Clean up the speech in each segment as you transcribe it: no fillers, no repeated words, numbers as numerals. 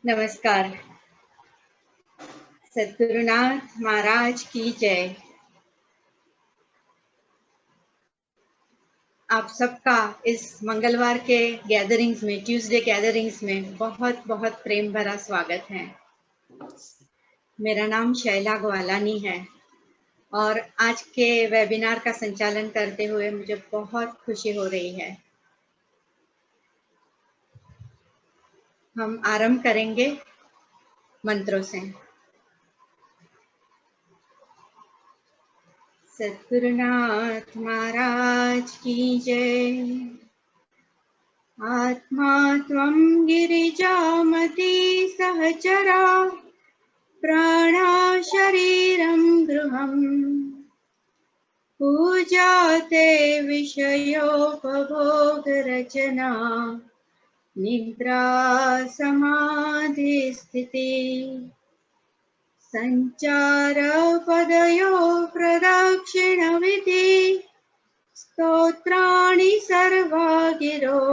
नमस्कार। सद्गुरुनाथ महाराज की जय। आप सबका इस मंगलवार के गैदरिंग्स में, ट्यूसडे गैदरिंग्स में बहुत बहुत प्रेम भरा स्वागत है। मेरा नाम शैला ग्वालानी है और आज के वेबिनार का संचालन करते हुए मुझे बहुत खुशी हो रही है। हम आरंभ करेंगे मंत्रों से। सद्गुरुनाथ महाराज की जय। आत्मा त्वं गिरिजामती सहचरा, प्राणा शरीरं गृहम्। पूजा ते विषयोपभोगरचना, निद्रा समाधि स्थिति। संचार पदयो प्रदक्षिणविधि, स्तोत्राणि सर्वा गिरो।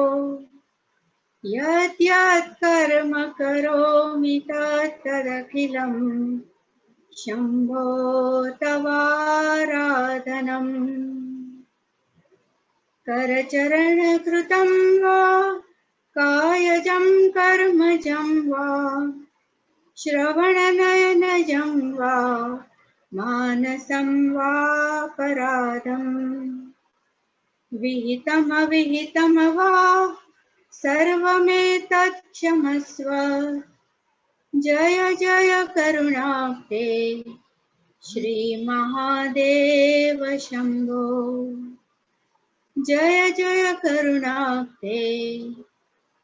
यद्यत् कर्म करोमि तत्तदखिलं शम्भो तवाराधनम्। करचरणकृतं वा कायजं कर्मजं वा, श्रवणनयनजं वा मानसं वापराधम्। विहितमविहितं वा सर्वमेतत् क्षमस्व। जय जय करुणाब्धे श्रीमहादेव शम्भो। जय जय करुणाब्धे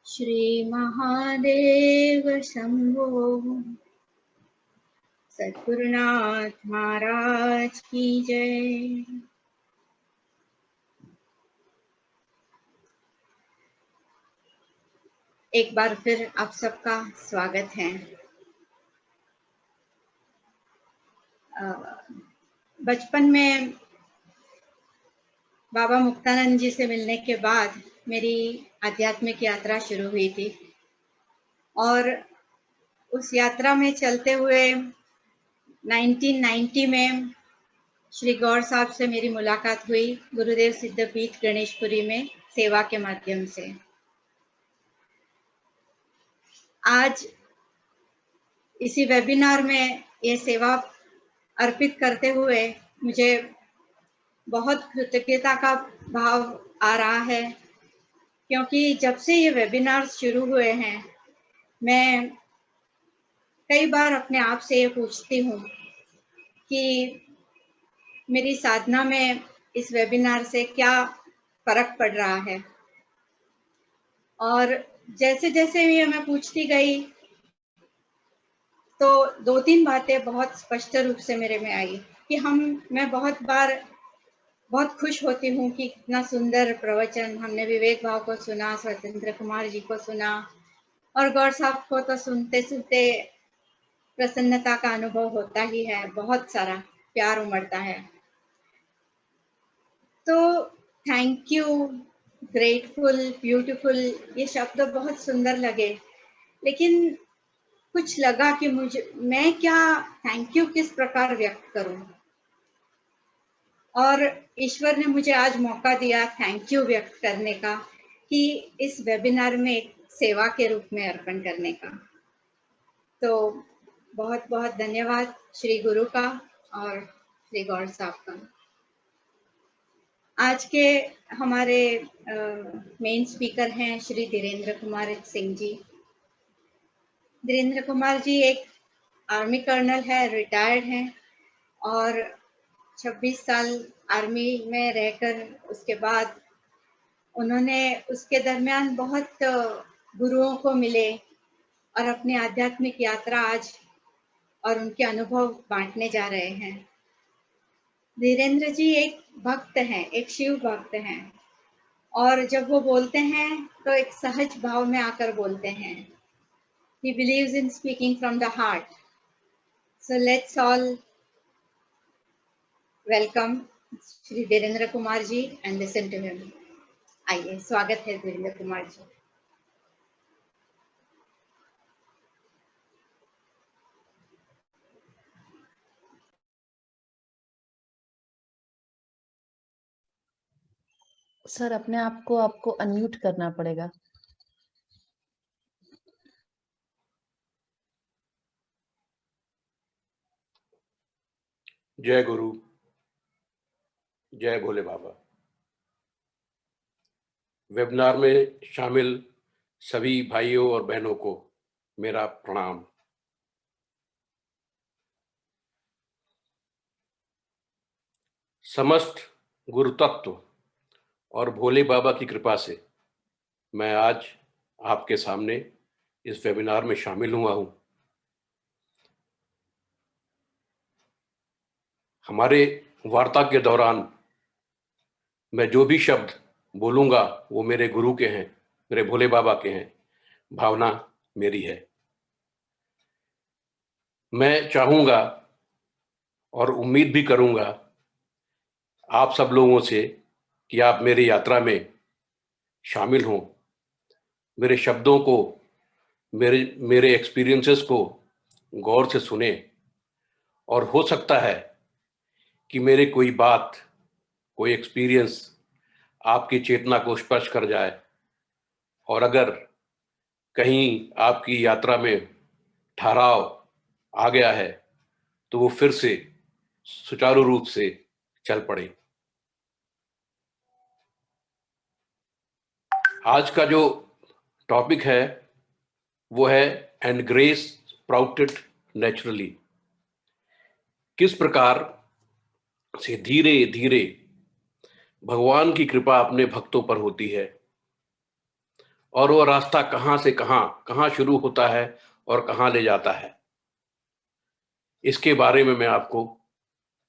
श्रीमहादेव शम्भो। सद्गुरुनाथ महाराज की जय। एक बार फिर आप सबका स्वागत है। बचपन में बाबा मुक्तानंद जी से मिलने के बाद मेरी आध्यात्मिक यात्रा शुरू हुई थी और उस यात्रा में चलते हुए 1990 में श्री गौर साहब से मेरी मुलाकात हुई गुरुदेव सिद्धपीठ गणेशपुरी में सेवा के माध्यम से। आज इसी वेबिनार में ये सेवा अर्पित करते हुए मुझे बहुत कृतज्ञता का भाव आ रहा है, क्योंकि जब से ये वेबिनार शुरू हुए हैं मैं कई बार अपने आप से ये पूछती हूँ कि मेरी साधना में इस वेबिनार से क्या फर्क पड़ रहा है। और जैसे जैसे ये मैं पूछती गई तो दो तीन बातें बहुत स्पष्ट रूप से मेरे में आई कि मैं बहुत बार बहुत खुश होती हूँ कि कितना सुंदर प्रवचन हमने विवेक भाव को सुना, स्वतंत्र कुमार जी को सुना और गौर साहब को तो सुनते सुनते प्रसन्नता का अनुभव होता ही है, बहुत सारा प्यार उमड़ता है। तो थैंक यू, ग्रेटफुल, ब्यूटीफुल ये शब्द बहुत सुंदर लगे, लेकिन कुछ लगा कि मैं क्या थैंक यू किस प्रकार व्यक्त करूं। और ईश्वर ने मुझे आज मौका दिया थैंक यू व्यक्त करने का, कि इस वेबिनार में एक सेवा के रूप में अर्पण करने का। तो बहुत बहुत धन्यवाद श्री गुरु का और श्री गौर साहब का। आज के हमारे मेन स्पीकर हैं श्री धीरेन्द्र कुमार सिंह जी। धीरेन्द्र कुमार जी एक आर्मी कर्नल है, रिटायर्ड हैं और 26 साल आर्मी में रहकर उसके बाद उन्होंने उसके दरमियान बहुत गुरुओं को मिले और अपनी आध्यात्मिक यात्रा आज और उनके अनुभव बांटने जा रहे हैं। धीरेन्द्र जी एक भक्त हैं, एक शिव भक्त हैं और जब वो बोलते हैं तो एक सहज भाव में आकर बोलते हैं। He believes in speaking from the heart. So let's all welcome Shri Dhirendra Kumar ji and listen to him. आइए, स्वागत है धीरेन्द्र कुमार जी। सर अपने आप को आपको अनम्यूट करना पड़ेगा। जय गुरु, जय भोले बाबा। वेबिनार में शामिल सभी भाइयों और बहनों को मेरा प्रणाम। समस्त गुरु तत्व और भोले बाबा की कृपा से मैं आज आपके सामने इस वेबिनार में शामिल हुआ हूं। हमारे वार्ता के दौरान मैं जो भी शब्द बोलूंगा वो मेरे गुरु के हैं, मेरे भोले बाबा के हैं, भावना मेरी है। मैं चाहूंगा और उम्मीद भी करूंगा आप सब लोगों से कि आप मेरी यात्रा में शामिल हों, मेरे शब्दों को, मेरे मेरे एक्सपीरियंसेस को गौर से सुने और हो सकता है कि मेरे कोई बात, कोई एक्सपीरियंस आपकी चेतना को स्पर्श कर जाए और अगर कहीं आपकी यात्रा में ठहराव आ गया है तो वो फिर से सुचारू रूप से चल पड़े। आज का जो टॉपिक है वो है एंड ग्रेस स्प्राउटेड नेचुरली। किस प्रकार से धीरे धीरे भगवान की कृपा अपने भक्तों पर होती है और वो रास्ता कहां से कहां शुरू होता है और कहां ले जाता है, इसके बारे में मैं आपको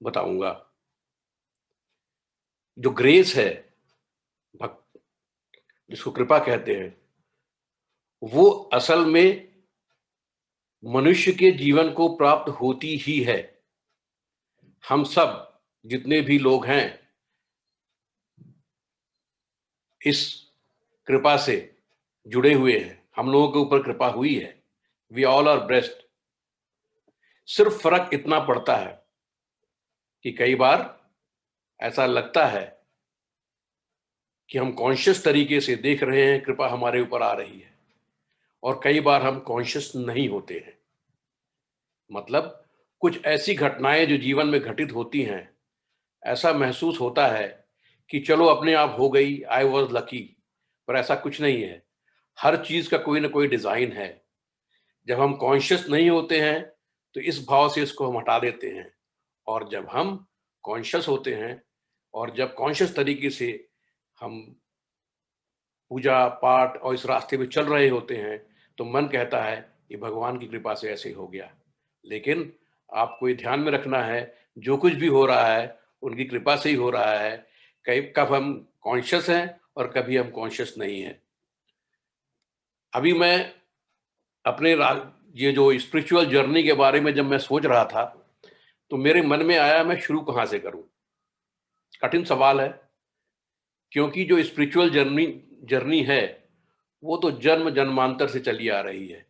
बताऊंगा। जो ग्रेस है, भक्त जिसको कृपा कहते हैं, वो असल में मनुष्य के जीवन को प्राप्त होती ही है। हम सब जितने भी लोग हैं इस कृपा से जुड़े हुए हैं, हम लोगों के ऊपर कृपा हुई है। We all are blessed. सिर्फ फर्क इतना पड़ता है कि कई बार ऐसा लगता है कि हम कॉन्शियस तरीके से देख रहे हैं, कृपा हमारे ऊपर आ रही है, और कई बार हम कॉन्शियस नहीं होते हैं। मतलब कुछ ऐसी घटनाएं जो जीवन में घटित होती हैं, ऐसा महसूस होता है कि चलो अपने आप हो गई, आई वॉज लकी, पर ऐसा कुछ नहीं है। हर चीज का कोई ना कोई डिजाइन है। जब हम कॉन्शियस नहीं होते हैं तो इस भाव से इसको हम हटा देते हैं, और जब हम कॉन्शियस होते हैं और जब कॉन्शियस तरीके से हम पूजा पाठ और इस रास्ते में चल रहे होते हैं तो मन कहता है ये भगवान की कृपा से ऐसे हो गया। लेकिन आपको ये ध्यान में रखना है, जो कुछ भी हो रहा है उनकी कृपा से ही हो रहा है। कई कब हम कॉन्शियस हैं और कभी हम कॉन्शियस नहीं हैं। अभी मैं अपने ये जो स्पिरिचुअल जर्नी के बारे में जब मैं सोच रहा था तो मेरे मन में आया मैं शुरू कहाँ से करूं। कठिन सवाल है, क्योंकि जो स्पिरिचुअल जर्नी जर्नी है वो तो जन्म जन्मांतर से चली आ रही है।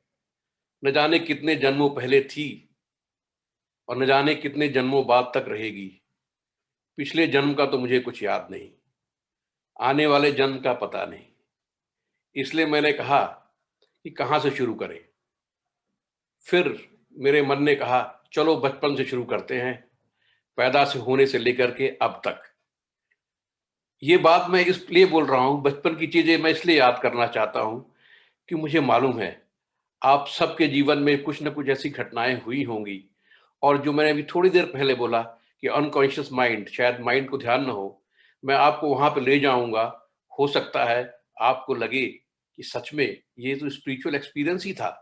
न जाने कितने जन्मों पहले थी और न जाने कितने जन्मों बाद तक रहेगी। पिछले जन्म का तो मुझे कुछ याद नहीं, आने वाले जन्म का पता नहीं। इसलिए मैंने कहा कि कहाँ से शुरू करें। फिर मेरे मन ने कहा चलो बचपन से शुरू करते हैं, पैदा से होने से लेकर के अब तक। ये बात मैं इसलिए बोल रहा हूँ, बचपन की चीजें मैं इसलिए याद करना चाहता हूँ कि मुझे मालूम है आप सबके जीवन में कुछ न कुछ ऐसी घटनाएं हुई होंगी, और जो मैंने अभी थोड़ी देर पहले बोला कि अनकॉन्शियस माइंड, शायद माइंड को ध्यान ना हो, मैं आपको वहां पे ले जाऊंगा। हो सकता है आपको लगे कि सच में ये तो स्पिरिचुअल एक्सपीरियंस ही था।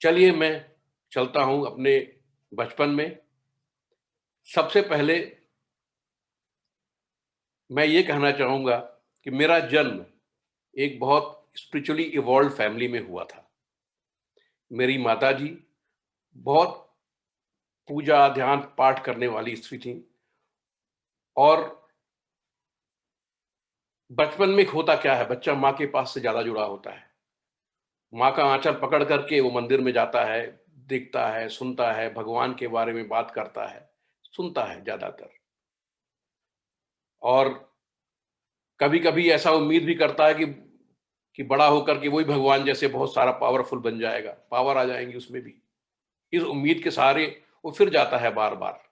चलिए मैं चलता हूं अपने बचपन में। सबसे पहले मैं ये कहना चाहूंगा कि मेरा जन्म एक बहुत स्पिरिचुअली इवॉल्व फैमिली में हुआ था। मेरी माताजी बहुत पूजा ध्यान पाठ करने वाली स्त्री थी, और बचपन में होता क्या है, बच्चा माँ के पास से ज्यादा जुड़ा होता है। माँ का आंचल पकड़ करके वो मंदिर में जाता है, देखता है, सुनता है, भगवान के बारे में बात करता है, सुनता है ज्यादातर। और कभी कभी ऐसा उम्मीद भी करता है कि बड़ा होकर के वही भगवान जैसे बहुत सारा पावरफुल बन जाएगा, पावर आ जाएंगी उसमें भी। इस उम्मीद के सहारे वो फिर जाता है बार बार।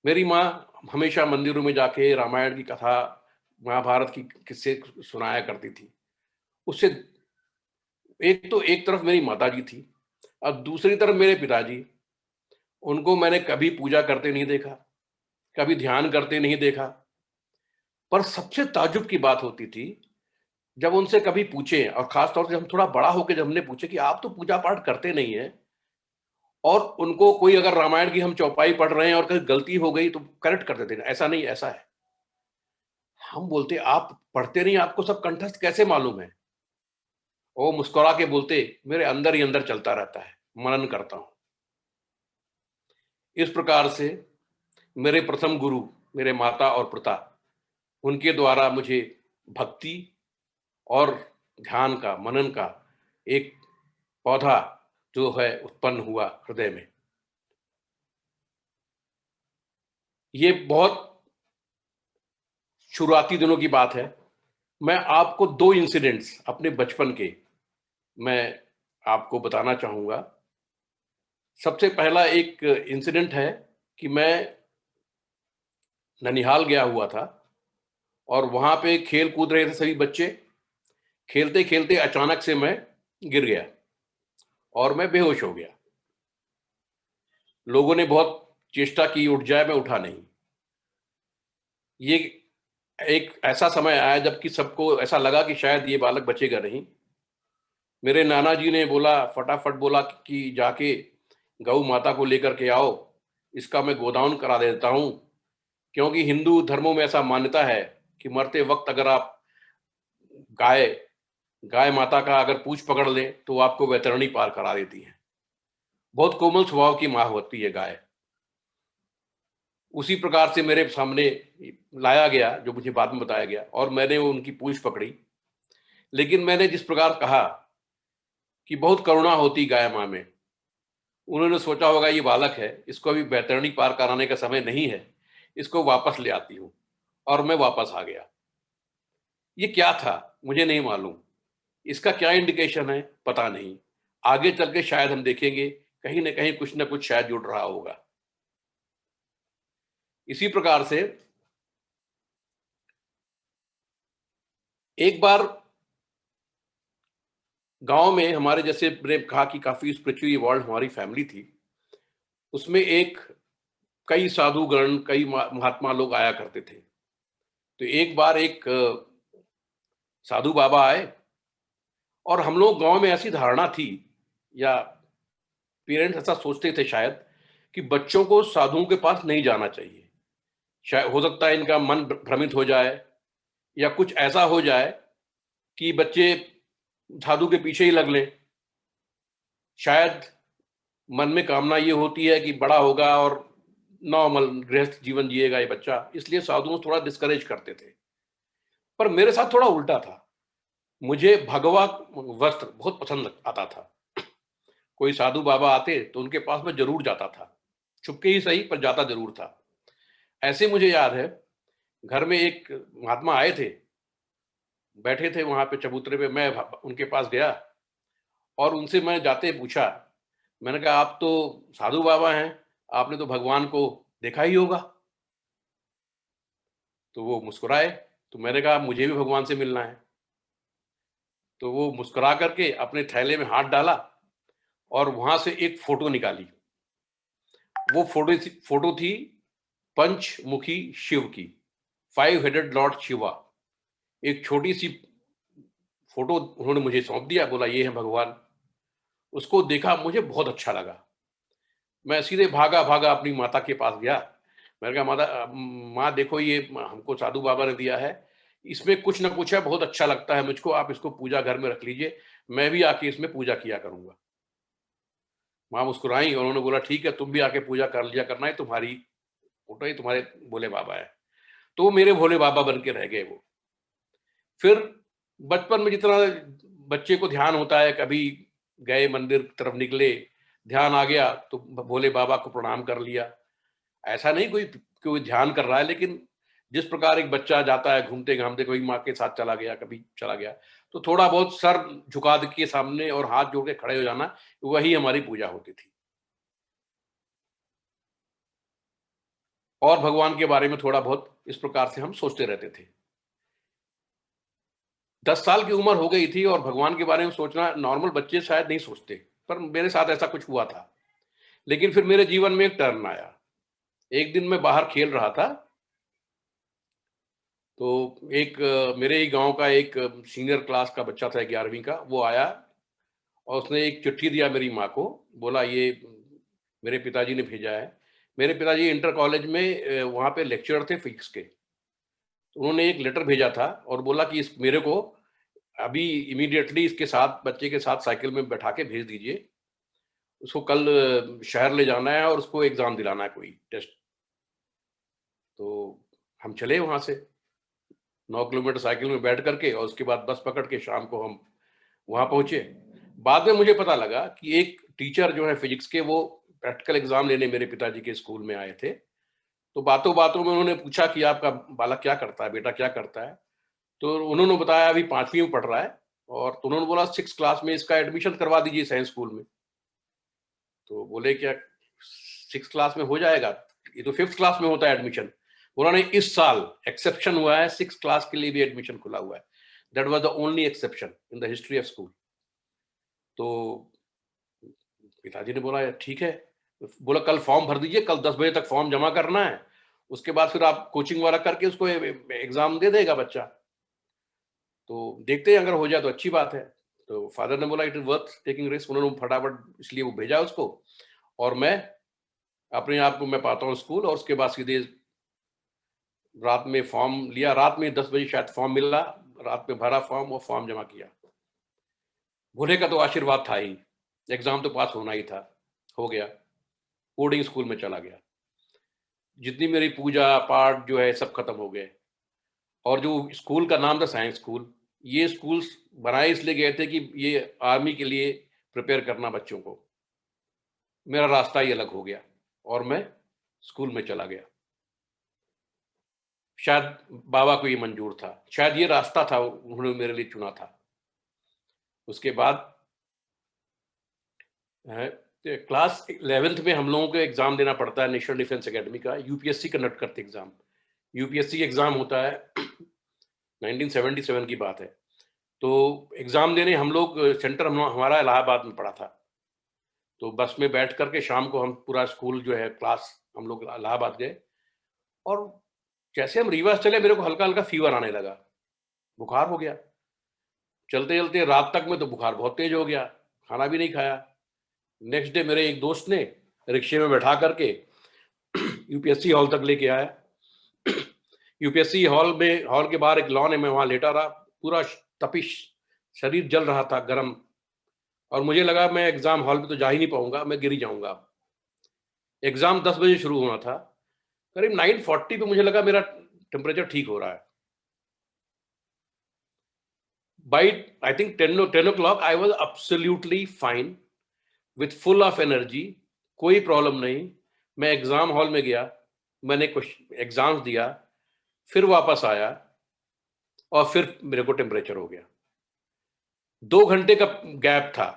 मेरी माँ हमेशा मंदिरों में जाके रामायण की कथा, महाभारत की किस्से सुनाया करती थी। उससे एक तरफ मेरी माता जी थी और दूसरी तरफ मेरे पिताजी। उनको मैंने कभी पूजा करते नहीं देखा, कभी ध्यान करते नहीं देखा। पर सबसे ताज्जुब की बात होती थी जब उनसे कभी पूछे, और खास तौर से हम थोड़ा बड़ा होकर जब हमने पूछे कि आप तो पूजा पाठ करते नहीं हैं, और उनको कोई अगर रामायण की हम चौपाई पढ़ रहे हैं और कहीं गलती हो गई तो करेक्ट कर देते, ऐसा नहीं ऐसा है। हम बोलते आप पढ़ते नहीं, आपको सब कंठस्थ कैसे मालूम है? वो मुस्कुरा के बोलते मेरे अंदर ही अंदर चलता रहता है, मनन करता हूं। इस प्रकार से मेरे प्रथम गुरु, मेरे माता और पिता, उनके द्वारा मुझे भक्ति और ध्यान का, मनन का एक पौधा जो है उत्पन्न हुआ हृदय में। ये बहुत शुरुआती दिनों की बात है। मैं आपको 2 इंसिडेंट्स अपने बचपन के मैं आपको बताना चाहूंगा। सबसे पहला एक इंसिडेंट है कि मैं ननिहाल गया हुआ था और वहां पे खेल कूद रहे थे सभी बच्चे। खेलते खेलते अचानक से मैं गिर गया और मैं बेहोश हो गया। लोगों ने बहुत चेष्टा की उठ जाए, मैं उठा नहीं। ये एक ऐसा समय आया जबकि सबको ऐसा लगा कि शायद ये बालक बचेगा नहीं। मेरे नाना जी ने बोला, फटाफट बोला कि जाके गौ माता को लेकर के आओ, इसका मैं गोदान करा देता हूं। क्योंकि हिंदू धर्मों में ऐसा मान्यता है कि मरते वक्त अगर आप गाय गाय माता का अगर पूंछ पकड़ लें तो आपको वैतरणी पार करा देती है। बहुत कोमल स्वभाव की मां होती है गाय। उसी प्रकार से मेरे सामने लाया गया, जो मुझे बाद में बताया गया, और मैंने उनकी पूंछ पकड़ी। लेकिन मैंने जिस प्रकार कहा कि बहुत करुणा होती गाय मां में, उन्होंने सोचा होगा ये बालक है, इसको अभी वैतरणी पार कराने का समय नहीं है, इसको वापस ले आती हूं। और मैं वापस आ गया। ये क्या था मुझे नहीं मालूम, इसका क्या इंडिकेशन है पता नहीं। आगे चल के शायद हम देखेंगे कहीं ना कहीं कुछ ना कुछ शायद जुड़ रहा होगा। इसी प्रकार से एक बार गांव में हमारे, जैसे मैंने कहा कि काफी स्पिरिचुअली इवॉल्व हमारी फैमिली थी, उसमें एक कई साधुगण, कई महात्मा लोग आया करते थे। तो एक बार एक साधु बाबा आए और हम लोग गांव में ऐसी धारणा थी, या पेरेंट्स ऐसा सोचते थे शायद, कि बच्चों को साधुओं के पास नहीं जाना चाहिए। शायद हो सकता है इनका मन भ्रमित हो जाए या कुछ ऐसा हो जाए कि बच्चे साधु के पीछे ही लग लें। शायद मन में कामना ये होती है कि बड़ा होगा और नॉर्मल गृहस्थ जीवन जिएगा ये बच्चा, इसलिए साधुओं थोड़ा डिस्करेज करते थे। पर मेरे साथ थोड़ा उल्टा था। मुझे भगवा वस्त्र बहुत पसंद आता था। कोई साधु बाबा आते तो उनके पास मैं जरूर जाता था, छुपके ही सही पर जाता जरूर था। ऐसे मुझे याद है, घर में एक महात्मा आए थे, बैठे थे वहां पे चबूतरे पे। मैं उनके पास गया और उनसे मैं जाते पूछा, मैंने कहा आप तो साधु बाबा हैं, आपने तो भगवान को देखा ही होगा। तो वो मुस्कुराए। तो मैंने कहा मुझे भी भगवान से मिलना है। तो वो मुस्कुरा करके अपने थैले में हाथ डाला और वहां से एक फोटो निकाली। वो फोटो थी पंचमुखी शिव की, 5 हेडेड लॉर्ड शिवा। एक छोटी सी फोटो उन्होंने मुझे सौंप दिया, बोला ये है भगवान। उसको देखा, मुझे बहुत अच्छा लगा। मैं सीधे भागा भागा अपनी माता के पास गया। मैंने कहा माता, माँ देखो ये हमको साधु बाबा ने दिया है, इसमें कुछ ना कुछ है, बहुत अच्छा लगता है मुझको, आप इसको पूजा घर में रख लीजिए, मैं भी आके इसमें पूजा किया करूंगा। माँ मुस्कुराई और उन्होंने बोला ठीक है, तुम भी आके पूजा कर लिया करना है, तुम्हारी फोटो ही तुम्हारे भोले बाबा है। तो मेरे भोले बाबा बन के रह गए वो। फिर बचपन में जितना बच्चे को ध्यान होता है, कभी गए मंदिर की तरफ निकले, ध्यान आ गया तो भोले बाबा को प्रणाम कर लिया। ऐसा नहीं कोई कोई ध्यान कर रहा है, लेकिन जिस प्रकार एक बच्चा जाता है घूमते घामते, कभी माँ के साथ चला गया, कभी चला गया, तो थोड़ा बहुत सर झुका के सामने और हाथ जोड़ के खड़े हो जाना, वही हमारी पूजा होती थी। और भगवान के बारे में थोड़ा बहुत इस प्रकार से हम सोचते रहते थे। 10 साल की उम्र हो गई थी और भगवान के बारे में सोचना नॉर्मल बच्चे शायद नहीं सोचते, पर मेरे साथ ऐसा कुछ हुआ था। लेकिन फिर मेरे जीवन में एक टर्न आया। एक दिन मैं बाहर खेल रहा था, तो एक मेरे ही गांव का एक सीनियर क्लास का बच्चा था 11वीं का, वो आया और उसने एक चिट्ठी दिया मेरी माँ को, बोला ये मेरे पिताजी ने भेजा है। मेरे पिताजी इंटर कॉलेज में वहाँ पे लेक्चरर थे फिजिक्स के, तो उन्होंने एक लेटर भेजा था और बोला कि इस मेरे को अभी इमीडिएटली इसके साथ, बच्चे के साथ साइकिल में बैठा के भेज दीजिए, उसको कल शहर ले जाना है और उसको एग्जाम दिलाना है कोई टेस्ट। तो हम चले वहाँ से 9 किलोमीटर साइकिल में बैठ करके, और उसके बाद बस पकड़ के शाम को हम वहाँ पहुँचे। बाद में मुझे पता लगा कि एक टीचर जो है फिजिक्स के, वो प्रैक्टिकल एग्जाम लेने मेरे पिताजी के स्कूल में आए थे। तो बातों बातों में उन्होंने पूछा कि आपका बालक क्या करता है, बेटा क्या करता है? तो उन्होंने बताया अभी 5वीं में पढ़ रहा है, और तो उन्होंने बोला 6 क्लास में इसका एडमिशन करवा दीजिए साइंस स्कूल में। तो बोले क्या 6 क्लास में हो जाएगा? ये तो 5th क्लास में होता है एडमिशन। उन्होंने इस साल एक्सेप्शन हुआ है, 6 क्लास के लिए भी एडमिशन खुला हुआ है। That was the only exception in the history of school. तो पिताजी ने बोला ठीक है, बोला कल फॉर्म भर दीजिए, कल 10 बजे तक फॉर्म जमा करना है, उसके बाद फिर आप कोचिंग वाला करके उसको एग्जाम दे देगा बच्चा, तो देखते हैं अगर हो जाए तो अच्छी बात है। तो फादर ने बोला it is worth taking risk. उन्होंने फटाफट इसलिए वो भेजा उसको, और मैं अपने आप को मैं पाता हूँ स्कूल, और उसके बाद सीधे रात में फॉर्म लिया, रात में 10 बजे शायद फॉर्म मिला, रात में भरा फॉर्म और फॉर्म जमा किया। भोले का तो आशीर्वाद था ही, एग्जाम तो पास होना ही था, हो गया, बोर्डिंग स्कूल में चला गया। जितनी मेरी पूजा पाठ जो है सब खत्म हो गए। और जो स्कूल का नाम था साइंस स्कूल, ये स्कूल बनाए इसलिए गए थे कि ये आर्मी के लिए प्रिपेयर करना बच्चों को। मेरा रास्ता ही अलग हो गया और मैं स्कूल में चला गया। शायद बाबा को ये मंजूर था, शायद ये रास्ता था उन्होंने मेरे लिए चुना था। उसके बाद क्लास 11th में हम लोगों को एग्जाम देना पड़ता है नेशनल डिफेंस एकेडमी का, यूपीएससी कंडक्ट करते एग्जाम। यूपीएससी एग्जाम होता है 1977 की बात है। तो एग्जाम देने हम लोग, सेंटर हमारा इलाहाबाद में पड़ा था। तो बस में बैठ करके शाम को हम पूरा स्कूल जो है क्लास हम लोग इलाहाबाद गए, और जैसे हम रीवा चले मेरे को हल्का हल्का फीवर आने लगा, बुखार हो गया। चलते चलते रात तक में तो बुखार बहुत तेज हो गया, खाना भी नहीं खाया। नेक्स्ट डे मेरे एक दोस्त ने रिक्शे में बैठा करके यूपीएससी हॉल तक लेके आया। यूपीएससी हॉल के बाहर एक लॉन है, मैं वहां लेटा रहा, पूरा तपिश, शरीर जल रहा था गर्म, और मुझे लगा मैं एग्जाम हॉल में तो जा ही नहीं पाऊंगा, मैं गिर ही जाऊंगा। एग्जाम 10 बजे शुरू होना था, करीब 9:40 पे मुझे लगा मेरा टेम्परेचर ठीक हो रहा है। By I think 10 o'clock I was absolutely fine with full of energy, कोई प्रॉब्लम नहीं। मैं एग्जाम हॉल में गया, मैंने कुछ एग्जाम्स दिया, फिर वापस आया, और फिर मेरे को टेम्परेचर हो गया। 2 घंटे का गैप था,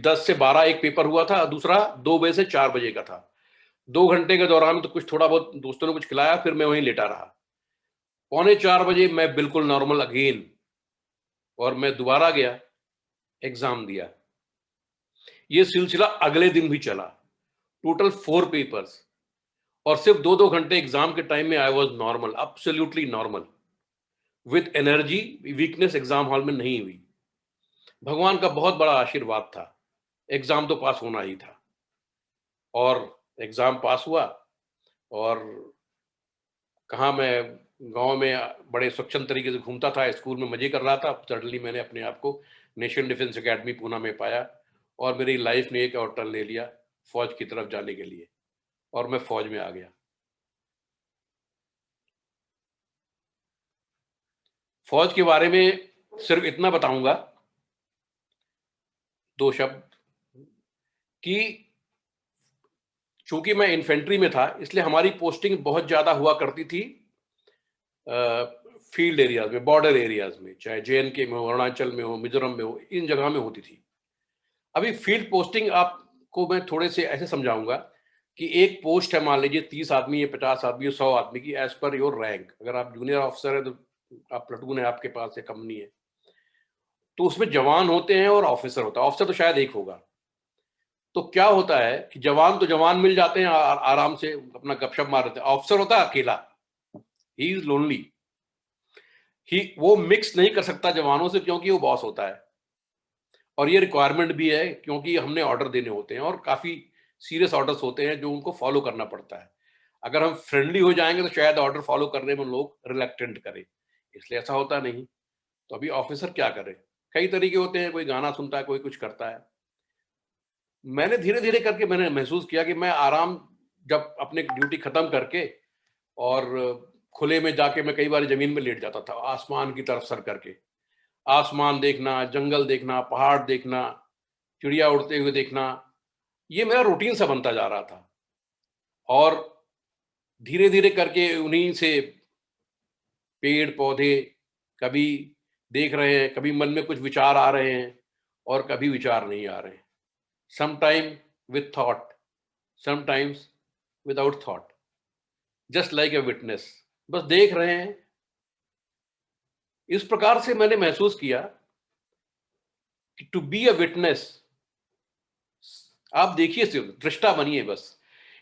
10 से 12 एक पेपर हुआ था, दूसरा 2 बजे से 4 बजे का था। 2 घंटे के दौरान तो कुछ थोड़ा बहुत दोस्तों ने कुछ खिलाया, फिर मैं वहीं लेटा रहा। 3:45 बजे मैं बिल्कुल नॉर्मल अगेन, और मैं दोबारा गया, एग्जाम दिया। ये सिलसिला अगले दिन भी चला, टोटल 4 पेपर्स, और सिर्फ 2-2 घंटे एग्जाम के टाइम में I was normal, absolutely normal with energy. Weakness exam hall में नहीं हुई। भगवान का बहुत बड़ा आशीर्वाद था, एग्जाम तो पास होना ही था, और एग्जाम पास हुआ। और कहाँ मैं गांव में बड़े स्वच्छंद तरीके से घूमता था, स्कूल में मजे कर रहा था, सडनली मैंने अपने आप को नेशनल डिफेंस एकेडमी पूना में पाया, और मेरी लाइफ ने एक और टर्न ले लिया फौज की तरफ जाने के लिए, और मैं फौज में आ गया। फौज के बारे में सिर्फ इतना बताऊंगा, 2 शब्द, कि चूंकि मैं इन्फेंट्री में था इसलिए हमारी पोस्टिंग बहुत ज्यादा हुआ करती थी फील्ड एरियाज में, बॉर्डर एरियाज में, चाहे JNK में हो, अरुणाचल में हो, मिजोरम में हो, इन जगह में होती थी। अभी फील्ड पोस्टिंग आपको मैं थोड़े से ऐसे समझाऊंगा कि एक पोस्ट है, मान लीजिए 30 आदमी या 50 आदमी या 100 आदमी की, एज पर योर रैंक। अगर आप जूनियर ऑफिसर है तो आप प्लेटून है आपके पास या कंपनी है, तो उसमें जवान होते हैं और ऑफिसर होता है। ऑफिसर तो शायद एक होगा। तो क्या होता है कि जवान तो जवान मिल जाते हैं, आराम से अपना गपशप मार रहे थे। ऑफिसर होता है अकेला, ही इज लोनली। वो मिक्स नहीं कर सकता जवानों से, क्योंकि वो बॉस होता है और ये रिक्वायरमेंट भी है, क्योंकि हमने ऑर्डर देने होते हैं और काफी सीरियस ऑर्डर्स होते हैं जो उनको फॉलो करना पड़ता है। अगर हम फ्रेंडली हो जाएंगे तो शायद ऑर्डर फॉलो करने में लोग रिलक्टेंट करें, इसलिए ऐसा होता नहीं। तो अभी ऑफिसर क्या करे, कई तरीके होते हैं, कोई गाना सुनता है, कोई कुछ करता है। मैंने धीरे धीरे करके मैंने महसूस किया कि मैं आराम, जब अपने ड्यूटी खत्म करके और खुले में जाके मैं कई बार जमीन में लेट जाता था, आसमान की तरफ सर करके, आसमान देखना, जंगल देखना, पहाड़ देखना, चिड़िया उड़ते हुए देखना, ये मेरा रूटीन सा बनता जा रहा था। और धीरे धीरे करके उन्हीं से पेड़ पौधे कभी देख रहे हैं, कभी मन में कुछ विचार आ रहे हैं और कभी विचार नहीं आ रहे हैं। Sometime with thought, sometimes without thought, just like a witness, बस देख रहे हैं। इस प्रकार से मैंने महसूस किया कि टू बी अ विटनेस, आप देखिए, सिर्फ दृष्टा बनिए बस।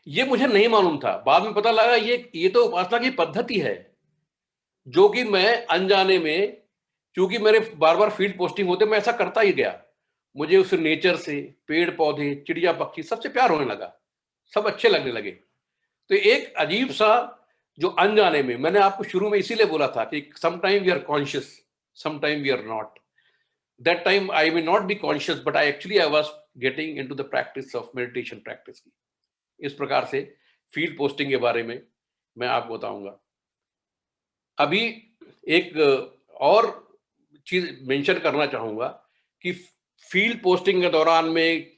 ये मुझे नहीं मालूम था, बाद में पता लगा ये तो उपासना की पद्धति है, जो कि मैं अनजाने में, क्योंकि मेरे बार बार फील्ड पोस्टिंग होते, मैं ऐसा करता ही गया। मुझे उस नेचर से, पेड़ पौधे, चिड़िया पक्षी, सबसे प्यार होने लगा, सब अच्छे लगने लगे। तो एक अजीब सा, जो अनजाने में, मैंने आपको शुरू में इसीलिए बोला था कि sometime we are conscious, sometime we are not. That time I may not be conscious, but I was getting into the practice of meditation practice की। इस प्रकार से फील्ड पोस्टिंग के बारे में मैं आपको बताऊंगा। अभी एक और चीज मेंशन करना चाहूंगा कि फील्ड पोस्टिंग के दौरान में,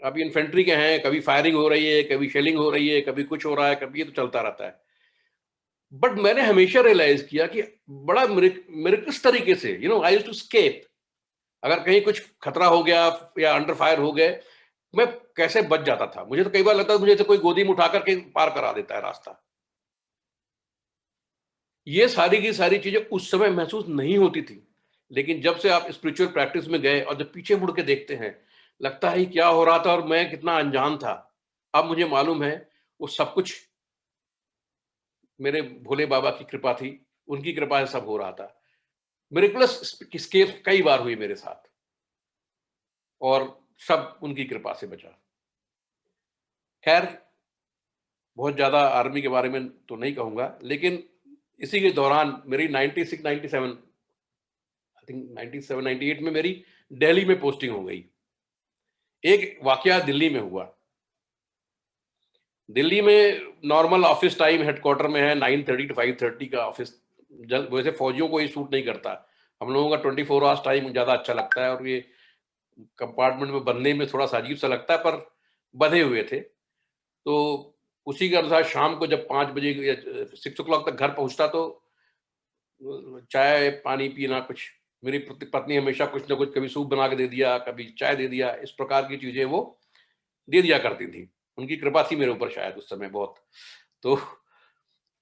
अभी इन्फेंट्री के हैं, कभी फायरिंग हो रही है, कभी शेलिंग हो रही है, कभी कुछ हो रहा है, कभी ये तो चलता रहता है। बट मैंने हमेशा रियलाइज किया कि बड़ा मिरेकल्स तरीके से, आई यूज्ड टू स्केप। अगर कहीं कुछ खतरा हो गया या अंडर फायर हो गए, मैं कैसे बच जाता था। मुझे तो कई बार लगता था मुझे तो कोई गोदी में उठा करके पार करा देता है रास्ता। ये सारी की सारी चीजें उस समय महसूस नहीं होती थी, लेकिन जब से आप स्पिरिचुअल प्रैक्टिस में गए और जब पीछे मुड़ के देखते हैं, लगता है क्या हो रहा था और मैं कितना अनजान था। अब मुझे मालूम है वो सब कुछ मेरे भोले बाबा की कृपा थी, उनकी कृपा से सब हो रहा था। मिरेकुलस स्केप कई बार हुई मेरे साथ और सब उनकी कृपा से बचा। खैर, बहुत ज्यादा आर्मी के बारे में तो नहीं कहूंगा, लेकिन इसी के दौरान मेरी 96 97 आई थिंक 97 98 में मेरी दिल्ली में पोस्टिंग हो गई। एक वाकया दिल्ली में हुआ। दिल्ली में नॉर्मल ऑफिस टाइम हेडक्वार्टर में है 9:30 to 5:30 का ऑफिस। वैसे फौजियों को ये सूट नहीं करता, हम लोगों का 24 आवर्स टाइम ज्यादा अच्छा लगता है, और ये कंपार्टमेंट में बंधने में थोड़ा सा अजीब सा लगता है, पर बंधे हुए थे। तो उसी के अनुसार शाम को जब 5 बजे या 6 o'clock तक घर पहुंचता, तो चाय पानी पीना कुछ, मेरी पत्नी हमेशा कुछ ना कुछ, कभी सूप बना के दे दिया, कभी चाय दे दिया, इस प्रकार की चीजें वो दे दिया करती थी। उनकी कृपा थी मेरे ऊपर शायद उस समय बहुत। तो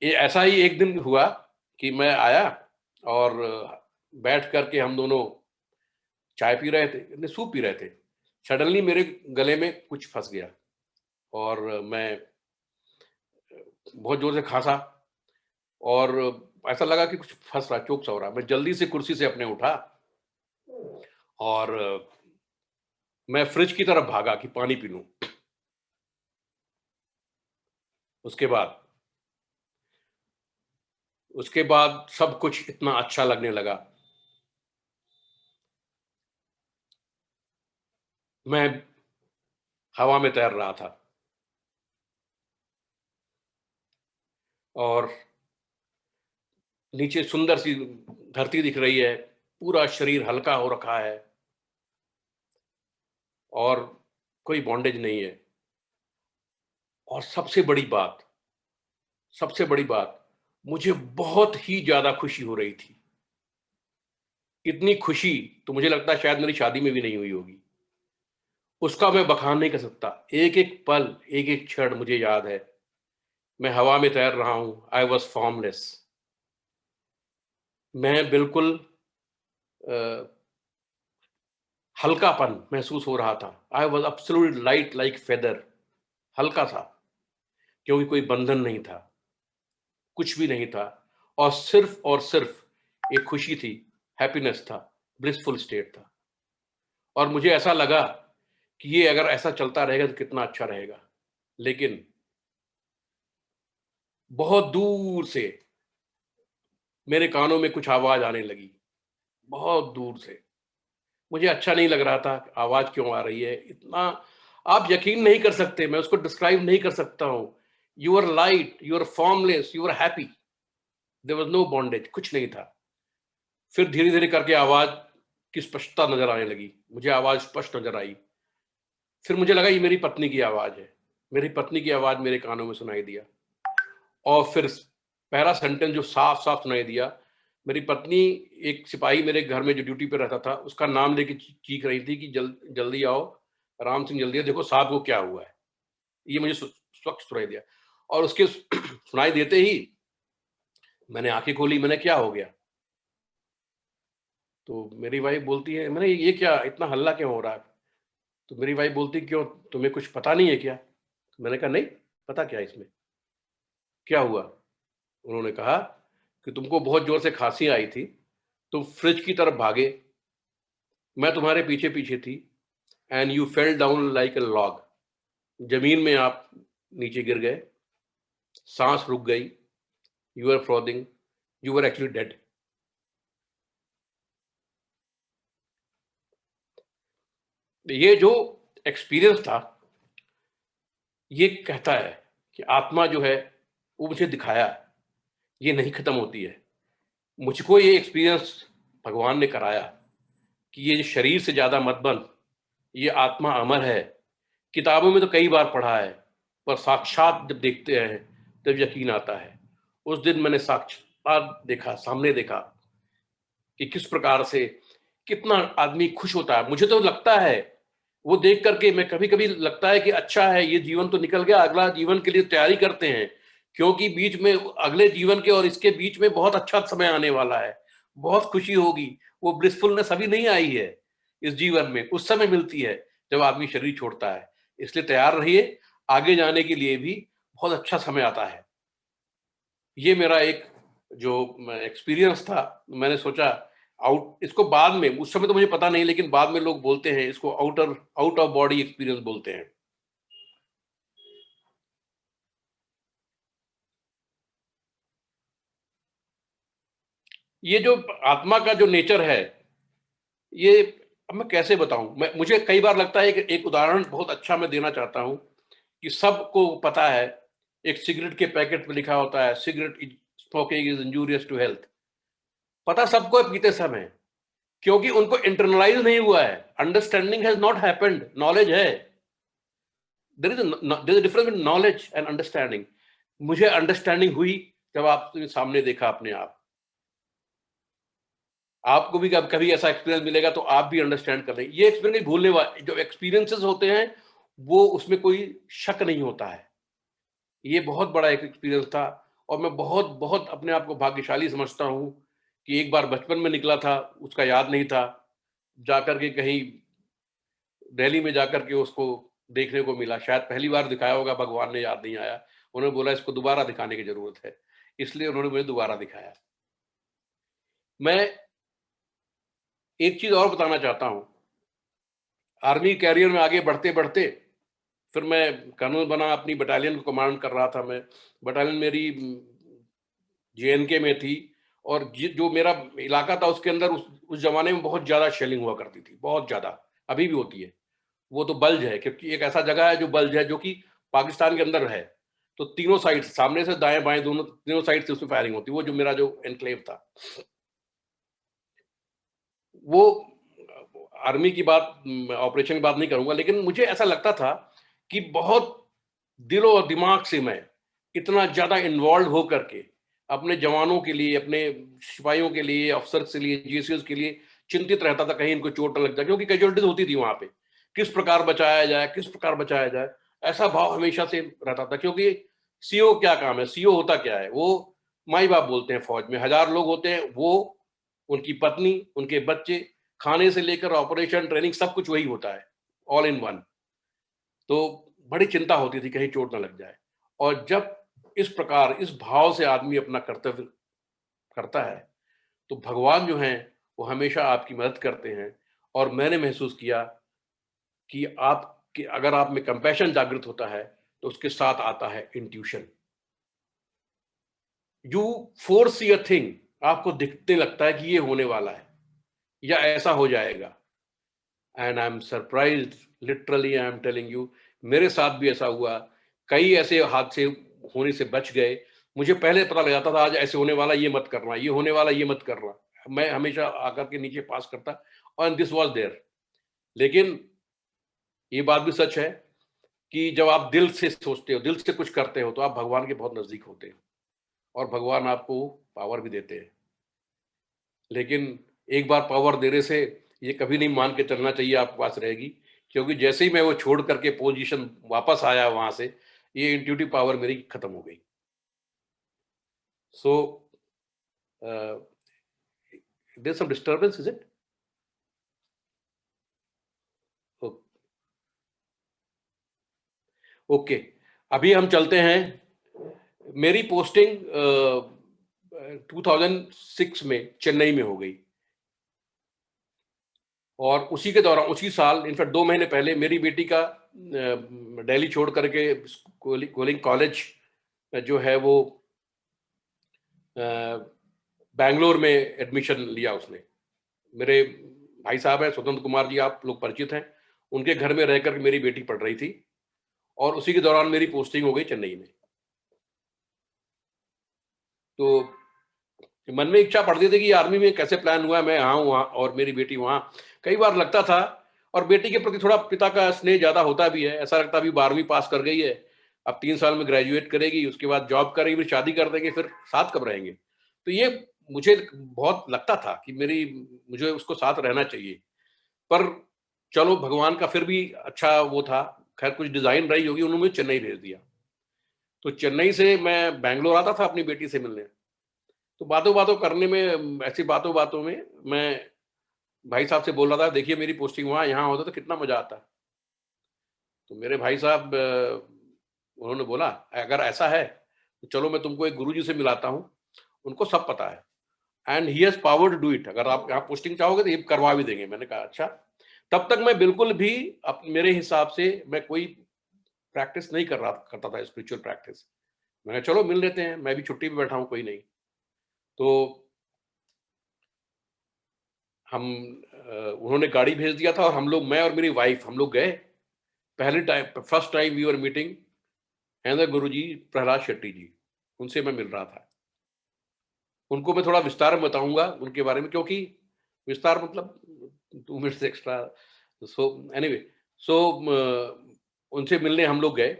ये ऐसा ही एक दिन हुआ कि मैं आया और बैठ करके हम दोनों चाय पी रहे थे, सूप पी रहे थे। सडनली मेरे गले में कुछ फंस गया और मैं बहुत जोर से खांसा, और ऐसा लगा कि कुछ फंस रहा, चोक सा हो रहा। मैं जल्दी से कुर्सी से अपने उठा और मैं फ्रिज की तरफ भागा कि पानी पी लूं। उसके बाद सब कुछ इतना अच्छा लगने लगा। मैं हवा में तैर रहा था और नीचे सुंदर सी धरती दिख रही है, पूरा शरीर हल्का हो रखा है और कोई बॉन्डेज नहीं है। और सबसे बड़ी बात, मुझे बहुत ही ज्यादा खुशी हो रही थी। इतनी खुशी तो मुझे लगता है शायद मेरी शादी में भी नहीं हुई होगी। उसका मैं बखान नहीं कर सकता। एक एक पल, एक एक क्षण मुझे याद है। मैं हवा में तैर रहा हूं। I was formless. मैं बिल्कुल हल्कापन महसूस हो रहा था। I was absolute light like feather. हल्का था, क्योंकि कोई बंधन नहीं था, कुछ भी नहीं था, और सिर्फ एक खुशी थी, हैप्पीनेस था, ब्लिसफुल स्टेट था। और मुझे ऐसा लगा कि ये अगर ऐसा चलता रहेगा तो कितना अच्छा रहेगा। लेकिन बहुत दूर से मेरे कानों में कुछ आवाज आने लगी, बहुत दूर से। मुझे अच्छा नहीं लग रहा था, आवाज क्यों आ रही है इतना, आप यकीन नहीं कर सकते, मैं उसको डिस्क्राइब नहीं कर सकता हूं। You are light, you are formless, you are happy, there was no bondage, कुछ नहीं था। फिर धीरे धीरे करके आवाज की स्पष्टता नजर आने लगी, मुझे आवाज स्पष्ट नजर आई। फिर मुझे लगा ये मेरी पत्नी की आवाज है। मेरी पत्नी की आवाज मेरे कानों में सुनाई दिया। और फिर पहला सेंटेंस जो साफ साफ सुनाई दिया, मेरी पत्नी, एक सिपाही मेरे घर में जो ड्यूटी पे रहता था, उसका नाम लेके चीख रही थी कि जल्दी आओ, राम सिंह जल्दी आओ, देखो साहब को क्या हुआ है। ये मुझे स्वच्छ सुनाई दिया। और उसके सुनाई देते ही मैंने आंखें खोली। मैंने, क्या हो गया? तो मेरी वाइफ बोलती है, मैंने, ये क्या, इतना हल्ला क्यों हो रहा है? तो मेरी वाइफ बोलती, क्यों, तुम्हें कुछ पता नहीं है क्या? मैंने कहा, नहीं, पता क्या इसमें, क्या हुआ? उन्होंने कहा कि तुमको बहुत जोर से खांसी आई थी, तुम फ्रिज की तरफ भागे, मैं तुम्हारे पीछे पीछे थी, and you fell down like a log. जमीन में आप नीचे गिर गए, सांस रुक गई, you are frothing, you are actually dead. ये जो एक्सपीरियंस था, ये कहता है कि आत्मा जो है वो मुझे दिखाया, ये नहीं खत्म होती है। मुझको ये एक्सपीरियंस भगवान ने कराया कि ये शरीर से ज्यादा मत बन, ये आत्मा अमर है। किताबों में तो कई बार पढ़ा है, पर साक्षात जब देखते हैं तब यकीन आता है। उस दिन मैंने साक्षात देखा, सामने देखा कि किस प्रकार से कितना आदमी खुश होता है। मुझे तो लगता है वो देख करके, मैं कभी कभी लगता है कि अच्छा है ये जीवन तो निकल गया, अगला जीवन के लिए तैयारी करते हैं, क्योंकि बीच में, अगले जीवन के और इसके बीच में बहुत अच्छा समय आने वाला है, बहुत खुशी होगी। वो ब्लिसफुलनेस अभी नहीं आई है इस जीवन में, उस समय मिलती है जब आदमी शरीर छोड़ता है। इसलिए तैयार रहिए, आगे जाने के लिए भी बहुत अच्छा समय आता है। ये मेरा एक जो एक्सपीरियंस था, मैंने सोचा आउट, इसको बाद में, उस समय तो मुझे पता नहीं, लेकिन बाद में लोग बोलते हैं इसको आउट ऑफ बॉडी एक्सपीरियंस बोलते हैं। ये जो आत्मा का जो नेचर है, ये अब मैं कैसे बताऊं, मुझे कई बार लगता है कि एक उदाहरण बहुत अच्छा मैं देना चाहता हूं कि सबको पता है, एक सिगरेट के पैकेट पे लिखा होता है, cigarette is, smoking is injurious to health. पता सबको है पीते समय, क्योंकि उनको इंटरनलाइज नहीं हुआ है, understanding has not happened, knowledge है। There is a difference between knowledge and understanding. मुझे अंडरस्टैंडिंग हुई जब आपने सामने देखा अपने आप। आपको भी कभी ऐसा एक्सपीरियंस मिलेगा तो आप भी अंडरस्टैंड कर लेंगे। ये एक्सपीरियंस भूलने वाले जो एक्सपीरियंसेस होते हैं, वो उसमें कोई शक नहीं होता है। ये बहुत बड़ा एक एक्सपीरियंस था, और मैं बहुत बहुत अपने आप को भाग्यशाली समझता हूँ कि एक बार बचपन में निकला था, उसका याद नहीं था, जाकर के कहीं दिल्ली में जाकर के उसको देखने को मिला। शायद पहली बार दिखाया होगा, भगवान ने याद नहीं आया। उन्होंने बोला इसको दोबारा दिखाने की जरूरत है, इसलिए उन्होंने मुझे दोबारा दिखाया। मैं एक चीज और बताना चाहता हूँ। आर्मी कैरियर में आगे बढ़ते बढ़ते फिर मैं कर्नल बना, अपनी बटालियन को कमांड कर रहा था मैं। बटालियन मेरी JNK में थी, और जो मेरा इलाका था उसके अंदर उस जमाने में बहुत ज्यादा शेलिंग हुआ करती थी, बहुत ज्यादा, अभी भी होती है। वो तो बल्ज है, क्योंकि एक ऐसा जगह है जो बल्ज है, जो कि पाकिस्तान के अंदर है। तो तीनों साइड, सामने से दाएं बाएं, दोनों तीनों साइड से उसमें फायरिंग होती है। वो जो मेरा जो एनक्लेव था, वो आर्मी की बात, ऑपरेशन की बात नहीं करूंगा, लेकिन मुझे ऐसा लगता था कि बहुत दिलो और दिमाग से मैं इतना ज्यादा इन्वॉल्व होकर के अपने जवानों के लिए, अपने सिपाहियों के लिए, अफसर के लिए, जीसीएस के लिए चिंतित रहता था कहीं इनको चोट न लग जाए, क्योंकि कैजुअलिटीज होती थी वहां पे। किस प्रकार बचाया जाए, किस प्रकार बचाया जाए, ऐसा भाव हमेशा से रहता था। क्योंकि सीओ क्या काम है, सीओ होता क्या है, वो माई बाप बोलते हैं। फौज में 1000 लोग होते हैं, वो, उनकी पत्नी, उनके बच्चे, खाने से लेकर ऑपरेशन, ट्रेनिंग, सब कुछ वही होता है, ऑल इन वन। तो बड़ी चिंता होती थी कहीं चोट ना लग जाए। और जब इस प्रकार, इस भाव से आदमी अपना कर्तव्य करता है, तो भगवान जो हैं वो हमेशा आपकी मदद करते हैं। और मैंने महसूस किया कि अगर आप में कंपैशन जागृत होता है, तो उसके साथ आता है intuition. You foresee a thing, आपको दिखने लगता है कि ये होने वाला है या ऐसा हो जाएगा। And I am surprised, literally I am telling you, मेरे साथ भी ऐसा हुआ। कई ऐसे हादसे होने से बच गए। मुझे पहले पता लग जाता था आज ऐसे होने वाला, ये मत करना, ये होने वाला, ये मत करना। मैं हमेशा आकर के नीचे पास करता, और दिस वाज देयर। लेकिन ये बात भी सच है कि जब आप दिल से सोचते हो, दिल से कुछ करते हो, तो आप भगवान के बहुत नजदीक होते हो, और भगवान आपको पावर भी देते हैं। लेकिन एक बार पावर देने से ये कभी नहीं मान के चलना चाहिए आपके पास रहेगी, क्योंकि जैसे ही मैं वो छोड़ करके पोजीशन वापस आया वहां से, ये इंट्यूटिव पावर मेरी खत्म हो गई। So there some disturbance, is it? Okay, अभी हम चलते हैं। मेरी पोस्टिंग 2006 में चेन्नई में हो गई, और उसी के दौरान, उसी साल, इनफैक्ट 2 महीने पहले, मेरी बेटी का दिल्ली छोड़ करके स्कूलिंग कॉलेज जो है वो बैंगलोर में एडमिशन लिया उसने। मेरे भाई साहब हैं स्वतंत्र कुमार जी, आप लोग परिचित हैं, उनके घर में रहकर मेरी बेटी पढ़ रही थी, और उसी के दौरान मेरी पोस्टिंग हो गई चेन्नई में। तो मन में इच्छा पड़ती थी कि आर्मी में कैसे प्लान हुआ, मैं यहाँ हूँ वहाँ और मेरी बेटी वहाँ। कई बार लगता था, और बेटी के प्रति थोड़ा पिता का स्नेह ज्यादा होता भी है। ऐसा लगता अभी 12वीं पास कर गई है, अब 3 साल में ग्रेजुएट करेगी, उसके बाद जॉब करेगी, फिर शादी कर देंगे, फिर साथ कब रहेंगे। तो ये मुझे बहुत लगता था कि मुझे उसको साथ रहना चाहिए। पर चलो, भगवान का फिर भी अच्छा वो था, खैर कुछ डिजाइन रही होगी, उन्होंने मुझे चेन्नई भेज दिया। तो चेन्नई से मैं बैंगलोर आता था अपनी बेटी से मिलने। तो बातों बातों करने में, ऐसी बातों बातों में मैं भाई साहब से बोल रहा था, देखिए मेरी पोस्टिंग वहाँ, यहाँ होता तो कितना मजा आता। तो मेरे भाई साहब उन्होंने बोला, अगर ऐसा है तो चलो मैं तुमको एक गुरुजी से मिलाता हूँ, उनको सब पता है, and he has power to do it. अगर आप यहाँ पोस्टिंग चाहोगे तो ये करवा भी देंगे। मैंने कहा अच्छा। तब तक मैं बिल्कुल भी मेरे हिसाब से मैं कोई प्रैक्टिस नहीं करता था, स्पिरिचुअल प्रैक्टिस। मैंने चलो मिल लेते हैं, मैं भी छुट्टी पे बैठा हूँ, कोई नहीं। तो हम उन्होंने गाड़ी भेज दिया था, और हम लोग, मैं और मेरी वाइफ, हम लोग गए। First time we were meeting and the Guruji Prahlad Shetty ji, उनसे मैं मिल रहा था। उनको मैं थोड़ा विस्तार में बताऊंगा उनके बारे में, क्योंकि विस्तार मतलब 2 मिनट्स एक्स्ट्रा। सो एनीवे, सो उनसे मिलने हम लोग गए,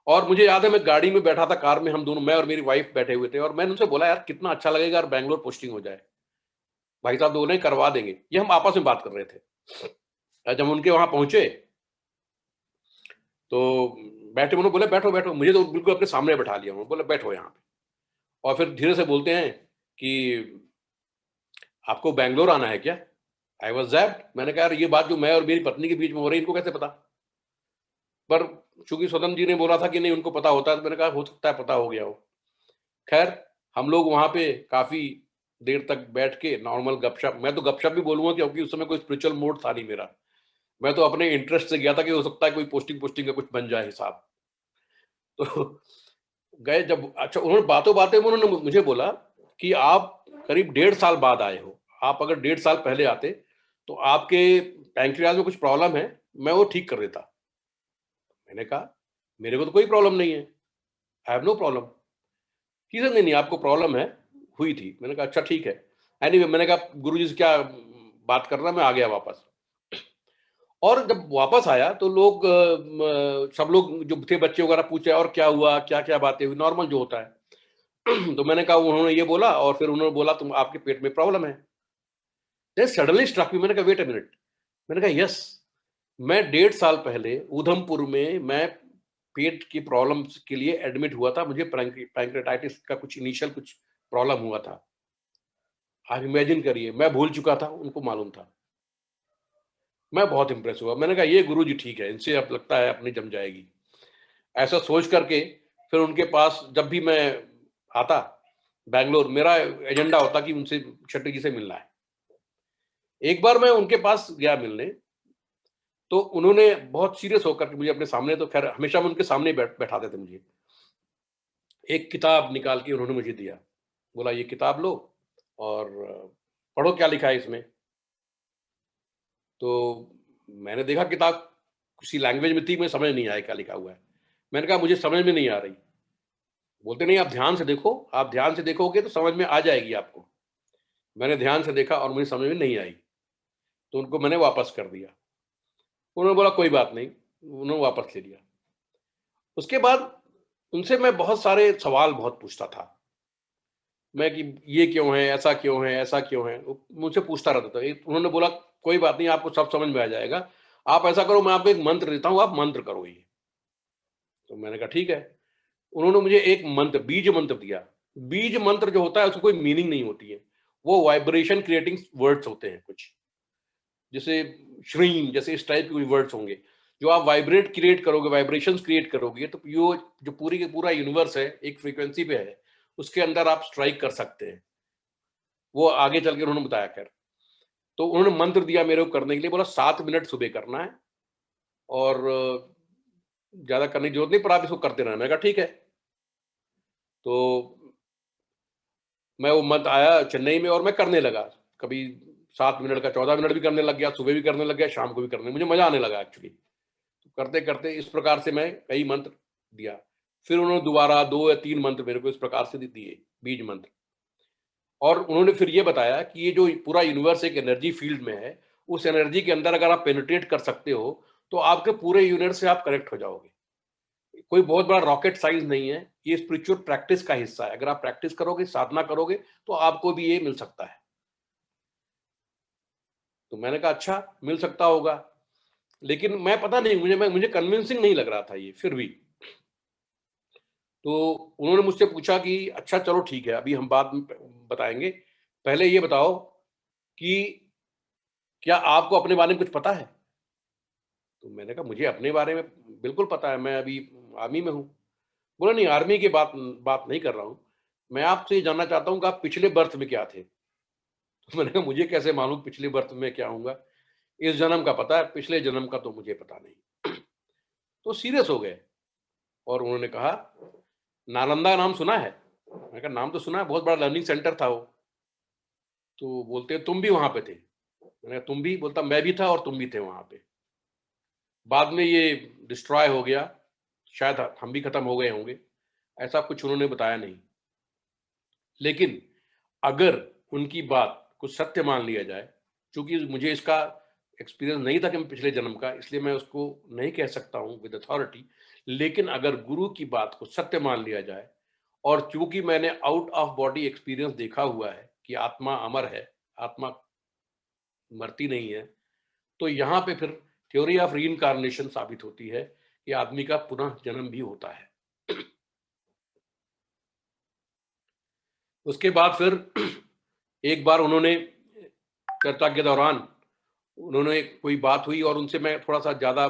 और मुझे याद है मैं गाड़ी में बैठा था, कार में, हम दोनों, मैं और मेरी वाइफ बैठे हुए थे, और मैंने उनसे बोला, यार कितना अच्छा लगेगा यार बैंगलोर पोस्टिंग हो जाए। भाई साहब बोले करवा देंगे। ये हम आपस में बात कर रहे थे। जब उनके वहां पहुंचे तो बैठे, उन्होंने बोले बैठो बैठो, मुझे तो बिल्कुल अपने सामने बैठा लिया, उन्होंने बोला बैठो यहाँ पे। और फिर धीरे से बोलते हैं कि आपको बैंगलोर आना है क्या? I was zapped. मैंने कहा यार ये बात जो मैं और मेरी पत्नी के बीच में हो रही है, इनको कैसे पता? पर चूंकि स्वतंत्र जी ने बोला था कि नहीं उनको पता होता है, तो मैंने कहा हो सकता है पता हो गया हो। खैर, हम लोग वहां पे काफी देर तक बैठ के नॉर्मल गपशप, मैं तो गपशप भी बोलूंगा क्योंकि उस समय कोई स्पिरिचुअल मोड था नहीं मेरा। मैं तो अपने इंटरेस्ट से गया था कि हो सकता है कोई पोस्टिंग पोस्टिंग का कुछ बन जाए हिसाब। तो गए जब, अच्छा, उन्होंने बातों बातें में उन्होंने मुझे बोला कि आप करीब 1.5 साल बाद आए हो, आप अगर 1.5 साल पहले आते तो आपके पैंक्रियाज में कुछ प्रॉब्लम है, मैं वो ठीक कर देता। मैंने कहा मेरे को तो कोई प्रॉब्लम नहीं है, आई हैव नो प्रॉब्लम। ठीक है, नहीं नहीं आपको प्रॉब्लम है, हुई थी। मैंने कहा अच्छा ठीक है। एनीवे, मैंने कहा गुरुजी से क्या बात करना, मैं आ गया वापस। और जब वापस आया तो लोग सब लोग जो थे बच्चे वगैरह पूछे और क्या हुआ, क्या क्या बातें हुई, नॉर्मल जो होता है। तो मैंने कहा, उन्होंने ये बोला और फिर उन्होंने बोला तुम आपके पेट में प्रॉब्लम है। देन सडनली स्ट्रक मी, मैंने कहा वेट अ मिनट, मैंने कहा यस, मैं 1.5 साल पहले उधमपुर में मैं पेट की प्रॉब्लम के लिए एडमिट हुआ था, मुझे पैंक्रेटाइटिस का कुछ इनिशियल कुछ प्रॉब्लम हुआ था। आप इमेजिन करिए, मैं भूल चुका था, उनको मालूम था। मैं बहुत इंप्रेस हुआ, मैंने कहा ये गुरुजी ठीक है, इनसे अब लगता है अपनी जम जाएगी। ऐसा सोच करके फिर उनके पास जब भी मैं आता बैंगलोर, मेरा एजेंडा होता कि उनसे शेट्टी जी से मिलना है। एक बार मैं उनके पास गया मिलने, तो उन्होंने बहुत सीरियस होकर के मुझे अपने सामने, तो खैर हमेशा मैं उनके सामने बैठाते थे मुझे, एक किताब निकाल के उन्होंने मुझे दिया, बोला ये किताब लो और पढ़ो क्या लिखा है इसमें। तो मैंने देखा किताब किसी लैंग्वेज में थी, मुझे समझ नहीं आया क्या लिखा हुआ है। मैंने कहा मुझे समझ में नहीं आ रही। बोलते नहीं, आप ध्यान से देखो, आप ध्यान से देखोगे तो समझ में आ जाएगी आपको। मैंने ध्यान से देखा और मुझे समझ में नहीं आई, तो उनको मैंने वापस कर दिया। उन्होंने बोला कोई बात नहीं, उन्होंने वापस ले लिया। उसके बाद उनसे मैं बहुत सारे सवाल बहुत पूछता था मैं, कि ये क्यों है, ऐसा क्यों है, ऐसा क्यों है, मुझसे पूछता रहता था। उन्होंने बोला कोई बात नहीं, आपको सब समझ में आ जाएगा, आप ऐसा करो, मैं आपको एक मंत्र देता हूँ, आप मंत्र करो ये। तो मैंने कहा ठीक है। उन्होंने मुझे एक मंत्र, बीज मंत्र दिया। बीज मंत्र जो होता है उसको कोई मीनिंग नहीं होती है, वो वाइब्रेशन क्रिएटिंग वर्ड्स होते हैं कुछ, जैसे श्रीम, जैसे इस टाइप के वर्ड्स होंगे। जो आप वाइब्रेट क्रिएट करोगे, वाइब्रेशंस क्रिएट करोगे, तो यो जो पूरी के पूरा यूनिवर्स है एक फ्रीक्वेंसी पे है, उसके अंदर आप स्ट्राइक कर सकते हैं। वो आगे चल के उन्होंने बताया। कर तो उन्होंने मंत्र दिया मेरे को करने के लिए, बोला 7 मिनट सुबह करना है और ज्यादा करने की जरूरत नहीं, पर आप इसको करते रहना। मैंने कहा ठीक है। तो मैं वो मंत्र आया चेन्नई में और मैं करने लगा, कभी 7 मिनट का 14 मिनट भी करने लग गया, सुबह भी करने लग गया, शाम को भी करने, मुझे मजा आने लगा एक्चुअली। तो करते करते इस प्रकार से मैं कई मंत्र दिया। फिर उन्होंने दोबारा 2 या 3 मंत्र मेरे को इस प्रकार से दिए, बीज मंत्र। और उन्होंने फिर ये बताया कि ये जो पूरा यूनिवर्स एक एनर्जी फील्ड में है, उस एनर्जी के अंदर अगर आप पेनिट्रेट कर सकते हो तो आपके पूरे यूनिवर्स से आप कनेक्ट हो जाओगे। कोई बहुत बड़ा रॉकेट साइंस नहीं है, ये स्पिरिचुअल प्रैक्टिस का हिस्सा है। अगर आप प्रैक्टिस करोगे, साधना करोगे, तो आपको भी ये मिल सकता है। तो मैंने कहा अच्छा, मिल सकता होगा, लेकिन मैं पता नहीं, मुझे कन्विंसिंग नहीं लग रहा था ये फिर भी। तो उन्होंने मुझसे पूछा कि अच्छा चलो ठीक है, अभी हम बाद में बताएंगे, पहले ये बताओ कि क्या आपको अपने बारे में कुछ पता है। तो मैंने कहा मुझे अपने बारे में बिल्कुल पता है, मैं अभी आर्मी में हूँ। बोला नहीं, आर्मी की बात बात नहीं कर रहा हूँ, मैं आपसे ये जानना चाहता हूँ कि आप पिछले बर्थ में क्या थे। तो मैंने कहा मुझे कैसे मालूम पिछले बर्थ में क्या होऊंगा, इस जन्म का पता है, पिछले जन्म का तो मुझे पता नहीं। तो सीरियस हो गए और उन्होंने कहा नालंदा नाम सुना है। मैंने कहा नाम तो सुना है, बहुत बड़ा लर्निंग सेंटर था वो। तो बोलते तुम भी वहां पे थे। मैंने कहा तुम भी? बोलता मैं भी था और तुम भी थे वहां पे। बाद में ये डिस्ट्रॉय हो गया, शायद हम भी खत्म हो गए होंगे, ऐसा कुछ उन्होंने बताया नहीं। लेकिन अगर उनकी बात को सत्य मान लिया जाए, क्योंकि मुझे इसका एक्सपीरियंस नहीं था कि मैं पिछले जन्म का, इसलिए मैं उसको नहीं कह सकता हूं विद अथॉरिटी। लेकिन अगर गुरु की बात को सत्य मान लिया जाए, और चूंकि मैंने आउट ऑफ बॉडी एक्सपीरियंस देखा हुआ है कि आत्मा अमर है, आत्मा मरती नहीं है, तो यहाँ पे फिर थ्योरी ऑफ रीइंकार्नेशन साबित होती है कि आदमी का पुनः जन्म भी होता है। उसके बाद फिर एक बार उन्होंने चर्चा के दौरान उन्होंने कोई बात हुई और उनसे मैं थोड़ा सा ज्यादा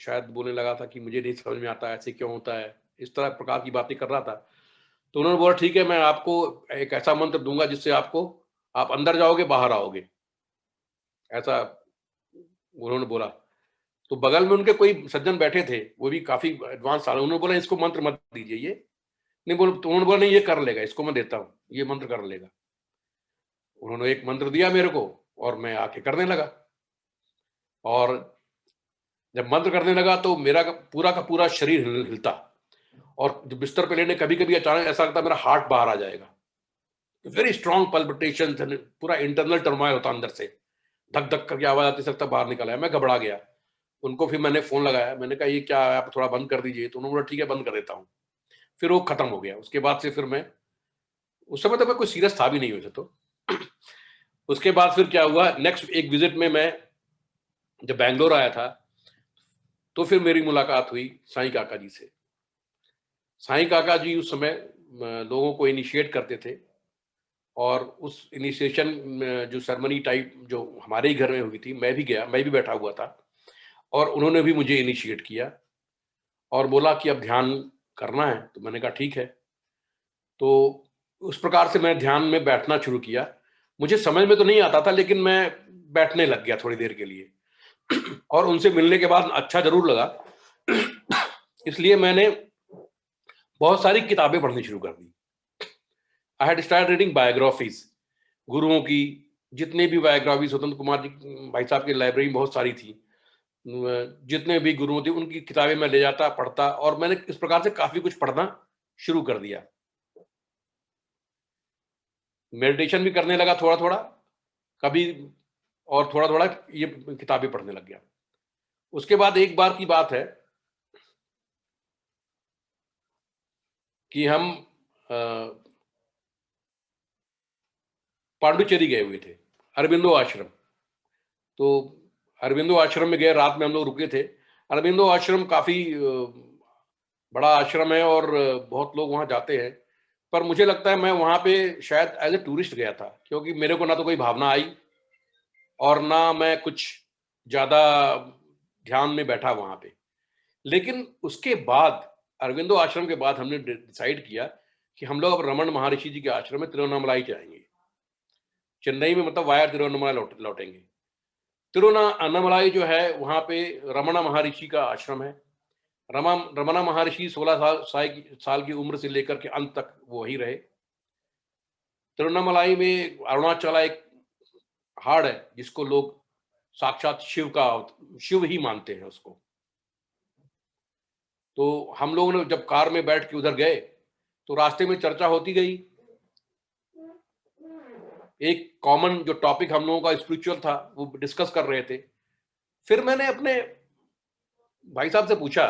शायद बोलने लगा था कि मुझे नहीं समझ में आता ऐसे क्यों होता है, इस तरह प्रकार की बातें कर रहा था। तो उन्होंने बोला ठीक है, मैं आपको एक ऐसा मंत्र दूंगा जिससे आपको, आप अंदर जाओगे बाहर आओगे, ऐसा उन्होंने बोला। तो बगल में उनके कोई सज्जन बैठे थे, वो भी काफी एडवांस साल, उन्होंने बोला इसको मंत्र मत दीजिए, ये नहीं बोल, तो उन्होंने बोला नहीं ये कर लेगा, इसको मैं देता हूँ, ये मंत्र कर लेगा। उन्होंने एक मंत्र दिया मेरे को और मैं आके करने लगा। और जब मंत्र करने लगा तो मेरा का पूरा शरीर हिलता, और जब बिस्तर पे लेने कभी कभी अचानक ऐसा लगता मेरा हार्ट बाहर आ जाएगा, वेरी स्ट्रॉन्ग पल्पिटेशन, पूरा इंटरनल टर्मोइल होता अंदर से, धक धक करके आवाज आती सकता बाहर निकल आया। मैं घबरा गया। उनको फिर मैंने फोन लगाया, मैंने कहा ये क्या है, आप थोड़ा बंद कर दीजिए। तो उन्होंने बोला ठीक है बंद कर देता हूँ। फिर वो खत्म हो गया। उसके बाद से फिर मैं उस समय तो मैं कोई सीरियस था भी नहीं वैसे तो। उसके बाद फिर क्या हुआ, नेक्स्ट एक विजिट में मैं जब बैंगलोर आया था तो फिर मेरी मुलाकात हुई साईं काका जी से। साईं काका जी उस समय लोगों को इनिशिएट करते थे, और उस इनिशिएशन जो सेरेमनी टाइप जो हमारे ही घर में हुई थी, मैं भी गया, मैं भी बैठा हुआ था, और उन्होंने भी मुझे इनिशिएट किया और बोला कि अब ध्यान करना है। तो मैंने कहा ठीक है। तो उस प्रकार से मैं ध्यान में बैठना शुरू किया। मुझे समझ में तो नहीं आता था, लेकिन मैं बैठने लग गया थोड़ी देर के लिए। और उनसे मिलने के बाद अच्छा जरूर लगा। इसलिए मैंने बहुत सारी किताबें पढ़नी शुरू कर दी। I had start reading biographies गुरुओं की। जितने भी बायोग्राफी स्वतंत्र कुमार जी भाई साहब की लाइब्रेरी में बहुत सारी थी, जितने भी गुरुओं थे उनकी किताबें मैं ले जाता, पढ़ता, और मैंने इस प्रकार से काफी कुछ पढ़ना शुरू कर दिया। मेडिटेशन भी करने लगा थोड़ा थोड़ा कभी, और थोड़ा थोड़ा ये किताबें पढ़ने लग गया। उसके बाद एक बार की बात है कि हम पांडुचेरी गए हुए थे, अरबिंदो आश्रम। तो अरबिंदो आश्रम में गए, रात में हम लोग रुके थे। अरबिंदो आश्रम काफी बड़ा आश्रम है और बहुत लोग वहां जाते हैं, पर मुझे लगता है मैं वहां पे शायद एज ए टूरिस्ट गया था, क्योंकि मेरे को ना तो कोई भावना आई और ना मैं कुछ ज्यादा ध्यान में बैठा वहां पे। लेकिन उसके बाद अरविंदो आश्रम के बाद हमने डिसाइड किया कि हम लोग अब रमन महर्षि जी के आश्रम में तिरुवन्नामलाई जाएंगे। चेन्नई में मतलब वाया तिरुवन्नामलाई लौटेंगे। तिरुवन्नामलाई जो है वहां पे रमणा महर्षि का आश्रम है। रमणा महर्षि 16 साल की उम्र से लेकर के अंत तक वो वही रहे। तिरुवन्नामलाई में अरुणाचला एक पहाड़ है जिसको लोग साक्षात शिव ही मानते हैं उसको। तो हम लोगों ने जब कार में बैठ के उधर गए तो रास्ते में चर्चा होती गई। एक कॉमन जो टॉपिक हम लोगों का स्पिरिचुअल था वो डिस्कस कर रहे थे। फिर मैंने अपने भाई साहब से पूछा,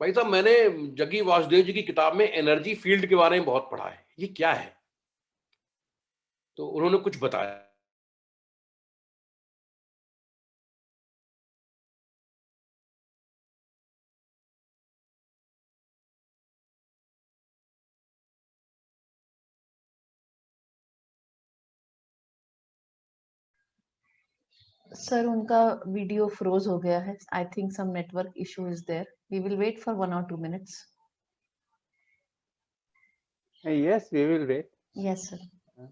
भाई साहब मैंने जग्गी वासुदेव जी की किताब में एनर्जी फील्ड के बारे में बहुत पढ़ा है, ये क्या है? तो उन्होंने कुछ बताया। सर उनका वीडियो फ्रोज हो गया है। I think some network issue is there. We will wait for 1 or 2 minutes. Yes, we will wait. Yes sir.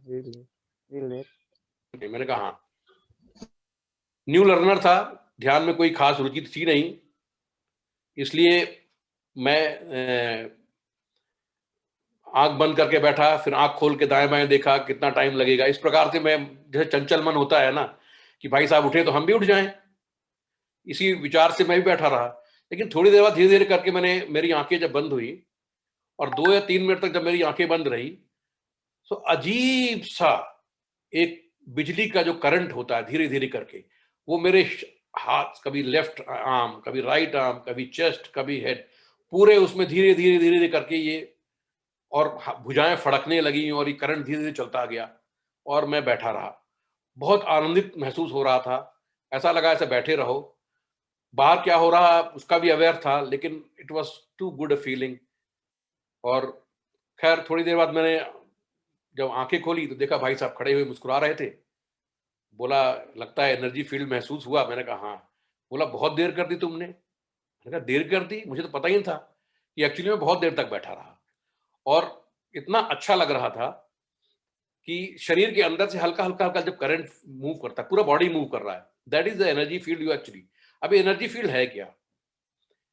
We'll wait. मैंने कहा हाँ। न्यू लर्नर था, ध्यान में कोई खास रुचि थी नहीं, इसलिए मैं आंख बंद करके बैठा, फिर आंख खोल के दाएं बाएं देखा कितना टाइम लगेगा। इस प्रकार से मैं, जैसे चंचल मन होता है ना कि भाई साहब उठे तो हम भी उठ जाएं, इसी विचार से मैं भी बैठा रहा। लेकिन थोड़ी देर बाद धीरे धीरे करके मेरी आंखें जब बंद हुई और 2 या 3 मिनट तक जब मेरी आंखें बंद रही तो अजीब सा एक बिजली का जो करंट होता है धीरे धीरे करके वो मेरे हाथ, कभी लेफ्ट आर्म, कभी राइट आर्म, कभी चेस्ट, कभी हेड, पूरे उसमें धीरे धीरे धीरे धीरे करके ये, और भुजाएं फड़कने लगी और ये करंट धीरे धीरे चलता गया और मैं बैठा रहा। बहुत आनंदित महसूस हो रहा था, ऐसा लगा ऐसे बैठे रहो, बाहर क्या हो रहा उसका भी अवेयर था, लेकिन it was too good a feeling. और खैर थोड़ी देर बाद मैंने जब आंखें खोली तो देखा भाई साहब खड़े हुए मुस्कुरा रहे थे। बोला लगता है एनर्जी फील्ड महसूस हुआ? मैंने कहा हाँ। बोला बहुत देर कर दी तुमने? मैंने कहा देर कर दी, मुझे तो पता ही नहीं था कि एक्चुअली मैं बहुत देर तक बैठा रहा और इतना अच्छा लग रहा था कि शरीर के अंदर से हल्का हल्का हल्का जब करंट मूव करता है, पूरा बॉडी मूव कर रहा है, that is the energy field you actually. अभी एनर्जी फील्ड है क्या?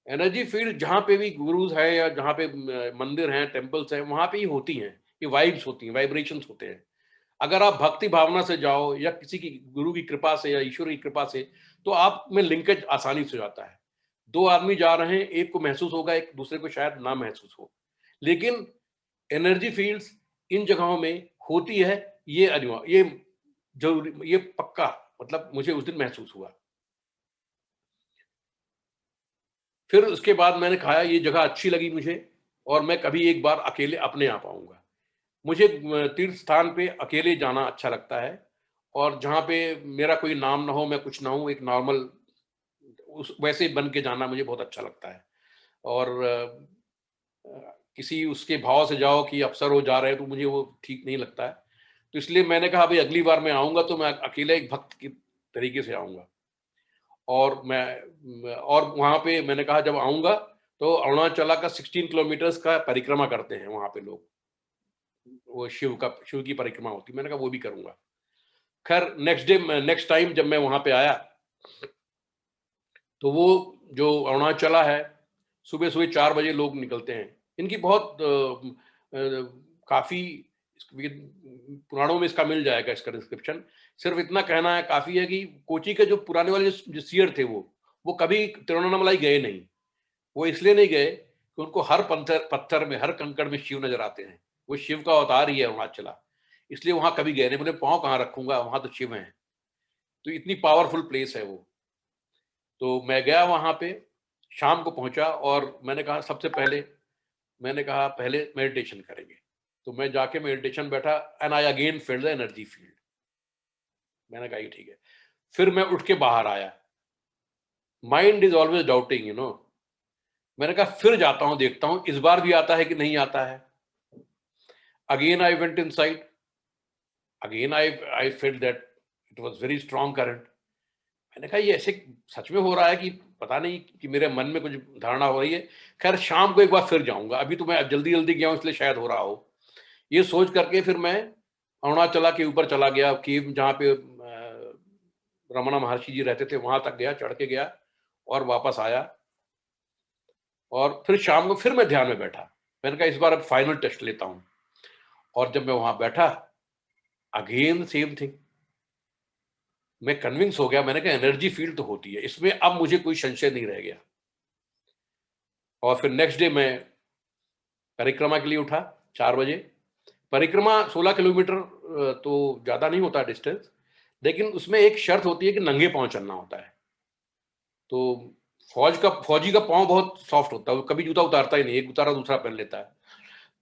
एनर्जी फील्ड जहां पे भी गुरुज है या जहां पे मंदिर हैं, टेम्पल्स हैं, वहां पे ही होती हैं। ये वाइब्स होती हैं, वाइब्रेशंस होते हैं। अगर आप भक्ति भावना से जाओ या किसी की गुरु की कृपा से या ईश्वर की कृपा से, तो आप में लिंकेज आसानी से हो जाता है। 2 आदमी जा रहे हैं, एक को महसूस होगा, एक दूसरे को शायद ना महसूस हो, लेकिन एनर्जी फील्ड्स इन जगहों में होती है। ये अनिवार्य, ये जरूरी, ये पक्का, मतलब मुझे उस दिन महसूस हुआ। फिर उसके बाद मैंने कहा ये जगह अच्छी लगी मुझे और मैं कभी एक बार अकेले अपने आप आऊंगा। मुझे तीर्थ स्थान पे अकेले जाना अच्छा लगता है, और जहाँ पे मेरा कोई नाम ना हो, मैं कुछ ना हूँ, एक नॉर्मल उस वैसे बन के जाना मुझे बहुत अच्छा लगता है। और किसी उसके भाव से जाओ कि अफसर हो जा रहे हैं, तो मुझे वो ठीक नहीं लगता है। तो इसलिए मैंने कहा भाई अगली बार मैं आऊँगा तो मैं अकेले एक भक्त की तरीके से आऊँगा। और और वहाँ पे मैंने कहा जब आऊँगा तो अरुणाचला का 16 किलोमीटर्स का परिक्रमा करते हैं वहाँ पे लोग। वो शिव की परिक्रमा होती है। मैंने कहा वो भी करूँगा। खैर नेक्स्ट टाइम जब मैं वहाँ पे आया, तो वो जो अरुणाचला है, सुबह-सुबह 4 बजे लोग निकलते हैं। इनकी बहुत काफ़ी पुराणों में इसका मिल जाएगा इसका डिस्क्रिप्शन। सिर्फ इतना कहना है काफ़ी है कि कोची के जो पुराने वाले जो सीयर थे वो कभी तिरुवन्नामलाई गए नहीं। वो इसलिए नहीं गए कि उनको हर पत्थर में, हर कंकड़ में शिव नज़र आते हैं। वो शिव का अवतार ही है अरुणाचला। इसलिए वहाँ कभी गए नहीं। बोले पाँव कहाँ रखूँगा, वहाँ तो शिव हैं। तो इतनी पावरफुल प्लेस है वो। तो मैं गया वहाँ पे, शाम को पहुँचा और मैंने कहा सबसे पहले मैंने कहा पहले मेडिटेशन करेंगे। तो मैं जाके मेडिटेशन बैठा and I again felt the energy field. मैंने कहा ये ठीक है। फिर मैं उठ के बाहर आया। माइंड इज ऑलवेज डाउटिंग, मैंने कहा फिर जाता हूँ, देखता हूँ इस बार भी आता है कि नहीं आता है। Again I went inside, again I felt that it was very strong current. मैंने कहा ये ऐसे सच में हो रहा है कि पता नहीं कि मेरे मन में कुछ धारणा हो रही है। खैर शाम को एक बार फिर जाऊंगा, अभी तो मैं जल्दी जल्दी गया हूँ इसलिए शायद हो रहा हो। ये सोच करके फिर मैं अरुणाचला के ऊपर चला गया, केव जहाँ पे रमणा महर्षि जी रहते थे वहां तक गया, चढ़ के गया और वापस आया। और फिर शाम को फिर मैं ध्यान में बैठा। मैंने कहा इस बार अब फाइनल टेस्ट लेता हूँ। और जब मैं वहां बैठा, अगेन सेम थिंग। मैं कन्विंस हो गया। मैंने कहा एनर्जी फील्ड तो होती है, इसमें अब मुझे कोई संशय नहीं रह गया। और फिर नेक्स्ट डे मैं परिक्रमा के लिए उठा 4 बजे। परिक्रमा 16 किलोमीटर तो ज़्यादा नहीं होता डिस्टेंस, लेकिन उसमें एक शर्त होती है कि नंगे पाँव चलना होता है। तो फौजी का पाँव बहुत सॉफ्ट होता है, वो कभी जूता उतारता ही नहीं, एक उतारा दूसरा पहन लेता है।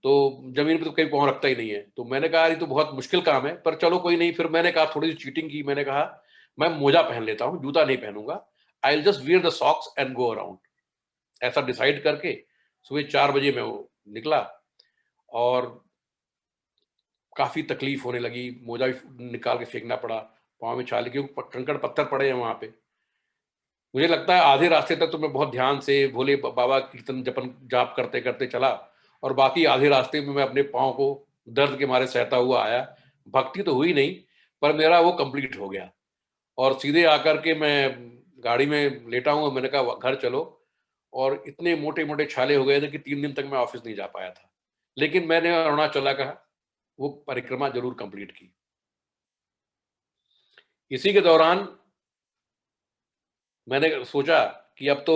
तो जमीन पे तो कहीं पाँव रखता ही नहीं है। तो मैंने कहा ये तो बहुत मुश्किल काम है, पर चलो कोई नहीं। फिर मैंने कहा थोड़ी सी चीटिंग की। मैंने कहा मैं मोजा पहन लेता हूँ, जूता नहीं पहनूंगा। I will just wear the socks and go around. ऐसा डिसाइड करके सुबह 4 बजे मैं वो निकला। और काफ़ी तकलीफ होने लगी, मोजा भी निकाल के फेंकना पड़ा, पाँव में छाले क्योंकि कंकड़ पत्थर पड़े हैं वहाँ पे। मुझे लगता है आधे रास्ते तक तो मैं बहुत ध्यान से भोले बाबा कीर्तन जपन जाप करते करते चला, और बाकी आधे रास्ते में मैं अपने पाँव को दर्द के मारे सहता हुआ आया। भक्ति तो हुई नहीं, पर मेरा वो कंप्लीट हो गया। और सीधे आकर के मैं गाड़ी में लेटा हूँ। मैंने कहा घर चलो। और इतने मोटे मोटे छाले हो गए थे कि 3 दिन तक मैं ऑफिस नहीं जा पाया था। लेकिन मैंने अरुणाचला का वो परिक्रमा जरूर कंप्लीट की। इसी के दौरान मैंने सोचा कि अब तो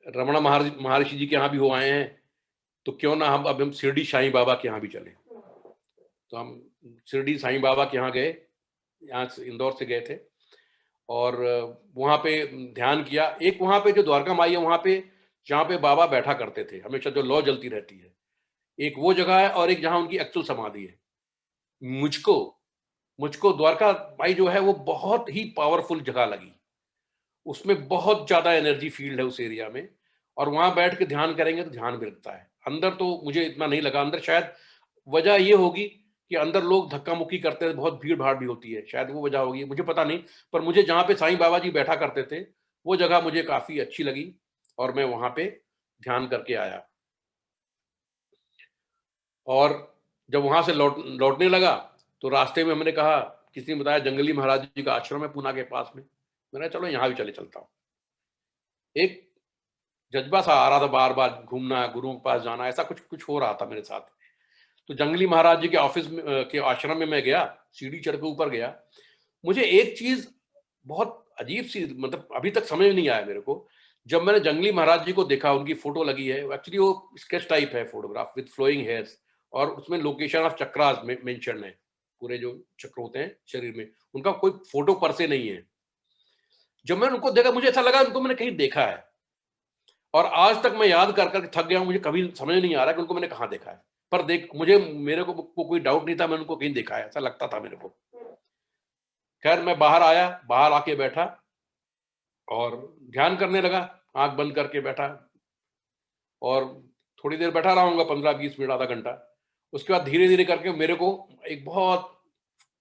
रमणा महर्षि जी के यहाँ भी हो आए हैं, तो क्यों ना हम शिरडी साईं बाबा के यहाँ भी चले। तो हम शिरडी साईं बाबा के यहाँ गए, यहाँ से इंदौर से गए थे। और वहाँ पे ध्यान किया। एक वहाँ पे जो द्वारका माई है, वहाँ पे जहाँ पे बाबा बैठा करते थे हमेशा, जो लौ जलती रहती है, एक वो जगह है, और एक जहाँ उनकी एक्चुअल समाधि है। मुझको द्वारका माई जो है वो बहुत ही पावरफुल जगह लगी। उसमें बहुत ज्यादा एनर्जी फील्ड है उस एरिया में, और वहां बैठ के ध्यान करेंगे तो ध्यान भी लगता है। अंदर तो मुझे इतना नहीं लगा। अंदर शायद वजह ये होगी कि अंदर लोग धक्का मुक्की करते हैं, बहुत भीड़ भाड़ भी होती है, शायद वो वजह होगी, मुझे पता नहीं। पर मुझे जहाँ पे साईं बाबा जी बैठा करते थे वो जगह मुझे काफी अच्छी लगी, और मैं वहां पे ध्यान करके आया। और जब वहां से लौटने लगा तो रास्ते में हमने कहा, किसी ने बताया जंगली महाराज जी का आश्रम है पूना के पास में। मैंने चलो यहाँ भी चलता हूँ। एक जज्बा सा आ रहा था, बार बार घूमना, गुरुओं के पास जाना, ऐसा कुछ कुछ हो रहा था मेरे साथ। तो जंगली महाराज जी के ऑफिस में के आश्रम में मैं गया, सीढ़ी चढ़ के ऊपर गया। मुझे एक चीज बहुत अजीब सी, मतलब अभी तक समझ नहीं आया मेरे को। जब मैंने जंगली महाराज जी को देखा, उनकी फोटो लगी है, एक्चुअली वो स्केच टाइप है फोटोग्राफ विद फ्लोइंग हेयर्स, और उसमें लोकेशन ऑफ चक्रास मेंशन है। पूरे जो चक्र होते हैं शरीर में, उनका कोई फोटो पर से नहीं है। जब मैंने उनको देखा, मुझे ऐसा लगा उनको मैंने कहीं देखा है। और आज तक मैं याद कर कर थक गया हूं, मुझे कभी समझ नहीं आ रहा कि उनको मैंने कहाँ देखा है। पर मेरे को कोई डाउट नहीं था, मैंने उनको कहीं देखा है, ऐसा लगता था मेरे को। खैर मैं बाहर आया, बाहर आके बैठा और ध्यान करने लगा, आंख बंद करके बैठा और थोड़ी देर बैठा रहूंगा, 15-20 मिनट, आधा घंटा। उसके बाद धीरे धीरे करके मेरे को एक बहुत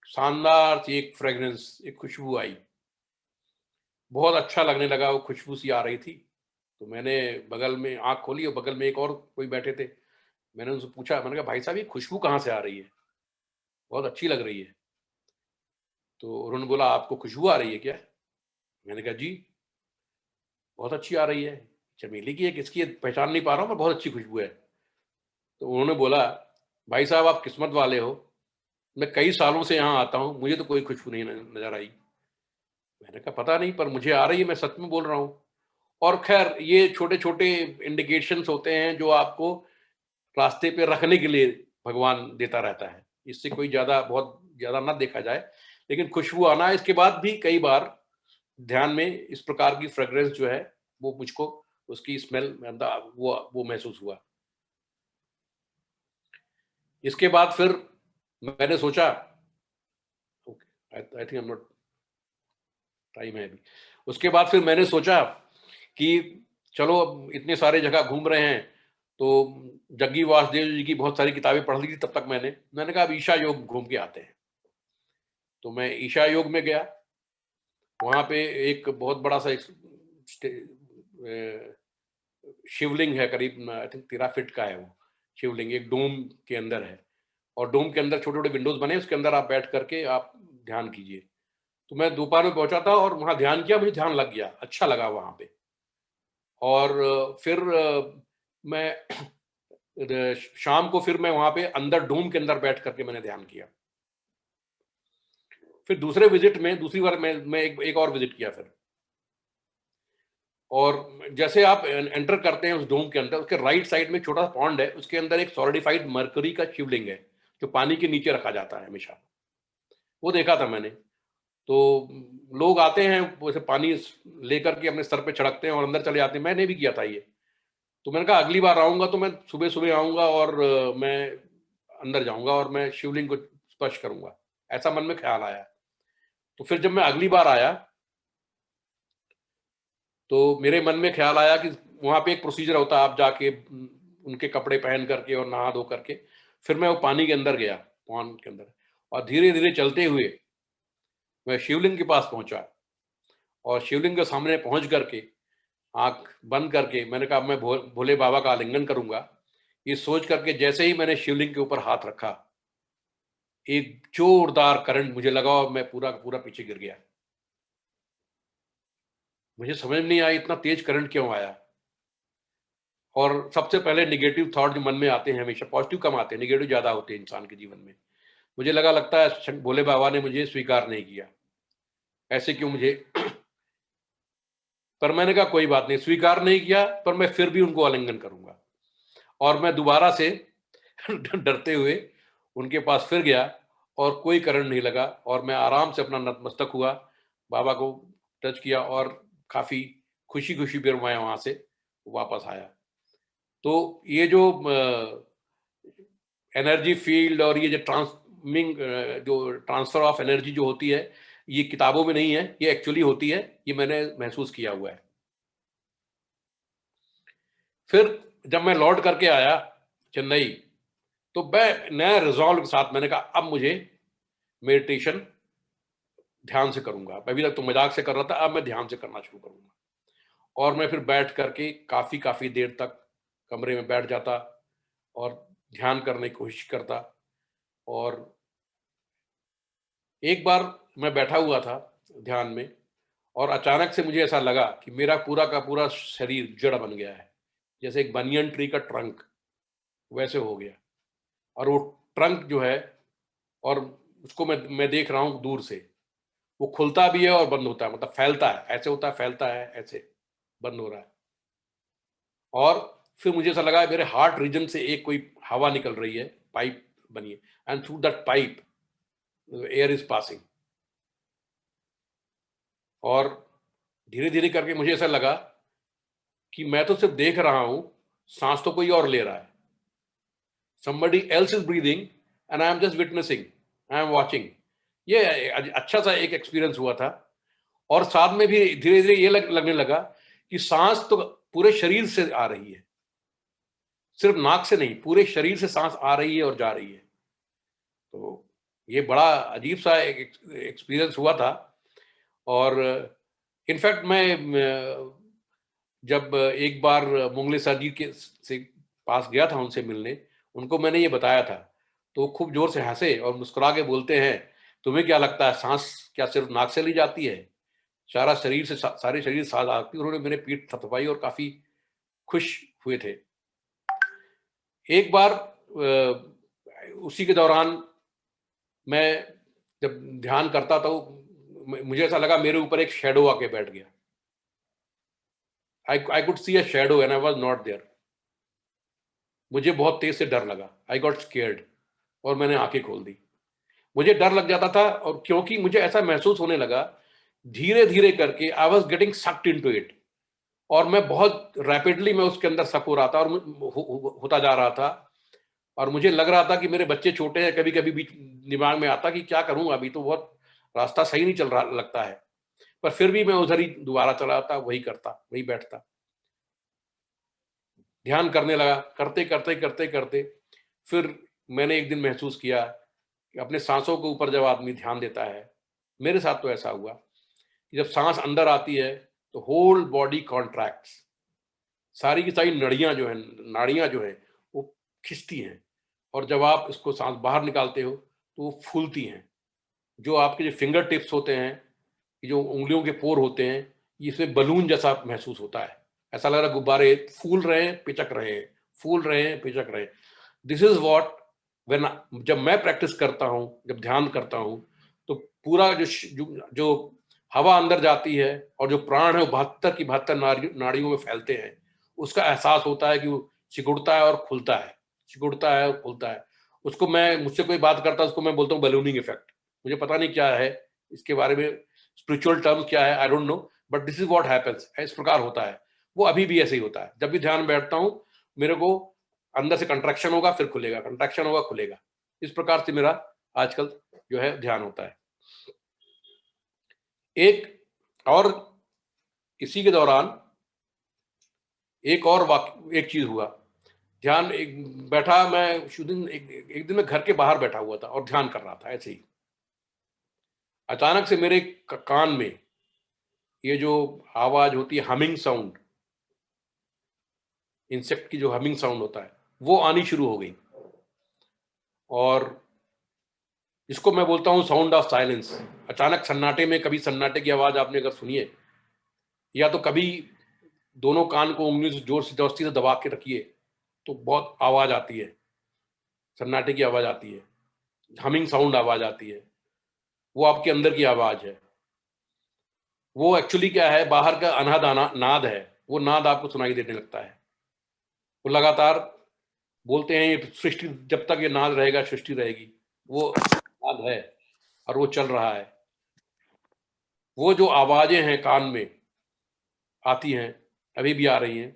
शानदार सी एक फ्रेग्रेंस, एक खुशबू आई, बहुत अच्छा लगने लगा, वो खुशबू सी आ रही थी। तो मैंने बगल में आंख खोली और बगल में एक और कोई बैठे थे, मैंने उनसे पूछा, मैंने कहा भाई साहब ये खुशबू कहाँ से आ रही है, बहुत अच्छी लग रही है। तो उन्होंने बोला आपको खुशबू आ रही है क्या? मैंने कहा जी बहुत अच्छी आ रही है, चमेली की है, किसकी है पहचान नहीं पा रहा हूँ, पर बहुत अच्छी खुशबू है। तो उन्होंने बोला भाई साहब आप किस्मत वाले हो, मैं कई सालों से यहाँ आता हूँ, मुझे तो कोई खुशबू नहीं नजर आई। मैंने कहा पता नहीं, पर मुझे आ रही है, मैं सच में बोल रहा हूँ। और खैर ये छोटे छोटे इंडिकेशंस होते हैं जो आपको रास्ते पे रखने के लिए भगवान देता रहता है, इससे कोई ज्यादा बहुत ज्यादा ना देखा जाए, लेकिन खुशबू आना। इसके बाद भी कई बार ध्यान में इस प्रकार की फ्रेग्रेंस जो है वो मुझको उसकी स्मेल वो महसूस हुआ। इसके बाद फिर मैंने सोचा, आई थिंक नॉट टाइम है अभी। उसके बाद फिर मैंने सोचा कि चलो अब इतने सारे जगह घूम रहे हैं, तो जग्गी वासुदेव जी की बहुत सारी किताबें पढ़ ली थी तब तक। मैंने कहा अब ईशा योग घूम के आते हैं। तो मैं ईशा योग में गया, वहां पे एक बहुत बड़ा सा शिवलिंग है, करीब आई थिंक 13 फीट का है वो शिवलिंग, एक डोम के अंदर है, और डोम के अंदर छोटे छोटे विंडोज बने, उसके अंदर आप बैठ करके आप ध्यान कीजिए। तो मैं दोपहर में पहुंचा था और वहां ध्यान किया, मुझे ध्यान लग गया, अच्छा लगा वहां पे। और फिर मैं शाम को फिर मैं वहां पे अंदर डोम के अंदर बैठ करके मैंने ध्यान किया। फिर दूसरे विजिट में दूसरी बार मैं एक और विजिट किया फिर। और जैसे आप एंटर करते हैं उस डोम के अंदर, उसके राइट साइड में छोटा सा पॉन्ड है, उसके अंदर एक सॉलिडिफाइड मरकरी का शिवलिंग है जो पानी के नीचे रखा जाता है हमेशा। वो देखा था मैंने। तो लोग आते हैं वैसे पानी लेकर के अपने सर पे छिड़कते हैं और अंदर चले जाते हैं, मैंने भी किया था ये। तो मैंने कहा अगली बार आऊंगा तो मैं सुबह सुबह आऊंगा और मैं अंदर जाऊंगा और मैं शिवलिंग को स्पर्श करूंगा, ऐसा मन में ख्याल आया। तो फिर जब मैं अगली बार आया तो मेरे मन में ख्याल आया कि वहां पे एक प्रोसीजर होता है, आप जाके उनके कपड़े पहन करके और नहा धो करके फिर मैं वो पानी के अंदर गया, पॉन्ड के अंदर, और धीरे धीरे चलते हुए मैं शिवलिंग के पास पहुंचा। और शिवलिंग के सामने पहुंच करके आंख बंद करके मैंने कहा मैं भोले बाबा का आलिंगन करूंगा। ये सोच करके जैसे ही मैंने शिवलिंग के ऊपर हाथ रखा, एक जोरदार करंट मुझे लगा और मैं पूरा पूरा पीछे गिर गया। मुझे समझ नहीं आया इतना तेज करंट क्यों आया। और सबसे पहले निगेटिव थॉट जो मन में आते हैं, हमेशा पॉजिटिव कम आते हैं, निगेटिव ज्यादा होते हैं इंसान के जीवन में। मुझे लगता है भोले बाबा ने मुझे स्वीकार नहीं किया, ऐसे क्यों मुझे। पर मैंने कहा कोई बात नहीं, स्वीकार नहीं किया पर मैं फिर भी उनको आलिंगन करूंगा। और मैं दोबारा से डरते हुए उनके पास फिर गया और कोई करंट नहीं लगा, और मैं आराम से अपना नतमस्तक हुआ, बाबा को टच किया और काफी खुशी खुशी फिर मैं वहां से वापस आया। तो ये जो एनर्जी फील्ड और ये जो ट्रांसफर ऑफ एनर्जी जो होती है, ये किताबों में नहीं है, ये एक्चुअली होती है, ये मैंने महसूस किया हुआ है। फिर जब मैं लौट करके आया चेन्नई, तो मैं नया रिजॉल्व के साथ मैंने कहा अब मुझे मेडिटेशन ध्यान से करूंगा। अभी तक तो मजाक से कर रहा था, अब मैं ध्यान से करना शुरू करूंगा। और मैं फिर बैठ करके काफी काफी देर तक कमरे में बैठ जाता और ध्यान करने की कोशिश करता। और एक बार मैं बैठा हुआ था ध्यान में, और अचानक से मुझे ऐसा लगा कि मेरा पूरा का पूरा शरीर जड़ बन गया है, जैसे एक बनियन ट्री का ट्रंक वैसे हो गया। और वो ट्रंक जो है, और उसको मैं देख रहा हूँ दूर से, वो खुलता भी है और बंद होता है, मतलब फैलता है, ऐसे होता है, फैलता है, ऐसे बंद हो रहा है। और फिर मुझे ऐसा लगा मेरे हार्ट रीजन से एक कोई हवा निकल रही है, पाइप बनी है, and through that pipe air is passing. और धीरे धीरे करके मुझे ऐसा लगा कि मैं तो सिर्फ देख रहा हूं, सांस तो कोई और ले रहा है। somebody else is breathing and I am just witnessing, I am watching. ये अच्छा सा एक एक्सपीरियंस हुआ था। और साथ में भी धीरे धीरे ये लगने लगा कि सांस तो पूरे शरीर से आ रही है, सिर्फ नाक से नहीं, पूरे शरीर से सांस आ रही है और जा रही है। तो ये बड़ा अजीब सा एक्सपीरियंस हुआ था। और इनफैक्ट मैं जब एक बार मुंगले सर जी के से पास गया था उनसे मिलने, उनको मैंने ये बताया था, तो वो खूब जोर से हंसे और मुस्कुरा के बोलते हैं, तुम्हें क्या लगता है सांस क्या सिर्फ नाक से ली जाती है? सारा शरीर से सारे शरीर से सांस आती है। उन्होंने मेरे पीठ थपथपाई और काफी खुश हुए थे। एक बार उसी के दौरान मैं जब ध्यान करता था, मुझे ऐसा लगा मेरे ऊपर एक शैडो आके बैठ गया। I could see a shadow and I was not there. मुझे बहुत तेज से डर लगा। I got scared और मैंने आंखें खोल दी। मुझे डर लग जाता था, और क्योंकि मुझे ऐसा महसूस होने लगा, धीरे धीरे करके I was getting sucked into it, और मैं बहुत रैपिडली मैं उसके अंदर सक हो रहा था और होता जा रहा था। और मुझे लग रहा था कि मेरे बच्चे छोटे हैं, कभी कभी बीच दिमाग में आता कि क्या करूं, अभी तो बहुत रास्ता सही नहीं चल रहा लगता है, पर फिर भी मैं उधर ही दोबारा चला आता, वही करता, वही बैठता, ध्यान करने लगा। करते करते करते करते फिर मैंने एक दिन महसूस किया कि अपने सांसों के ऊपर जब आदमी ध्यान देता है, मेरे साथ तो ऐसा हुआ कि जब सांस अंदर आती है तो होल बॉडी कॉन्ट्रैक्ट्स, सारी की सारी नाड़ियां जो है वो खिंचती हैं, और जब आप इसको सांस बाहर निकालते हो तो वो फूलती हैं। जो आपके जो फिंगर टिप्स होते हैं, जो उंगलियों के पोर होते हैं, इसमें बलून जैसा महसूस होता है। ऐसा लग रहा है गुब्बारे फूल रहे हैं, पिचक रहे हैं, फूल रहे हैं, पिचक रहे हैं। दिस इज वॉट व्हेन, जब मैं प्रैक्टिस करता हूँ, जब ध्यान करता हूँ, तो पूरा जो हवा अंदर जाती है और जो प्राण है वो 72 की 72 नाड़ियों में फैलते हैं, उसका एहसास होता है कि वो सिकुड़ता है और खुलता है, सिकुड़ता है और खुलता है। उसको मुझसे कोई बात करता है, उसको मैं बोलता हूँ बलूनिंग इफेक्ट। मुझे पता नहीं क्या है इसके बारे में, स्पिरिचुअल टर्म्स क्या है, I don't know, but this is what happens. इस प्रकार होता है। वो अभी भी ऐसे ही होता है। जब भी ध्यान बैठता हूँ, मेरे को अंदर से कंट्रैक्शन होगा, फिर खुलेगा, कंट्रैक्शन होगा, खुलेगा। इस प्रकार से मेरा आजकल जो है ध्यान होता है। एक और इसी के दौरान एक चीज हुआ। ध्यान बैठा मैं एक दिन मैं घर के बाहर बैठा हुआ था और ध्यान कर रहा था ऐसे ही। अचानक से मेरे कान में ये जो आवाज होती है, हमिंग साउंड, इंसेक्ट की जो हमिंग साउंड होता है, वो आनी शुरू हो गई। और इसको मैं बोलता हूं साउंड ऑफ साइलेंस। अचानक सन्नाटे में, कभी सन्नाटे की आवाज आपने अगर सुनी है, या तो कभी दोनों कान को उंगली से जोर से दोस्ती से दबा के रखिए तो बहुत आवाज आती है, सन्नाटे की आवाज आती है, हमिंग साउंड आवाज आती है। वो आपके अंदर की आवाज है। वो एक्चुअली क्या है, बाहर का अनाद नाद है। वो नाद आपको सुनाई देने लगता है। वो लगातार बोलते हैं, ये सृष्टि, जब तक ये नाद रहेगा सृष्टि रहेगी। वो नाद है और वो चल रहा है। वो जो आवाजें हैं कान में आती हैं, अभी भी आ रही हैं।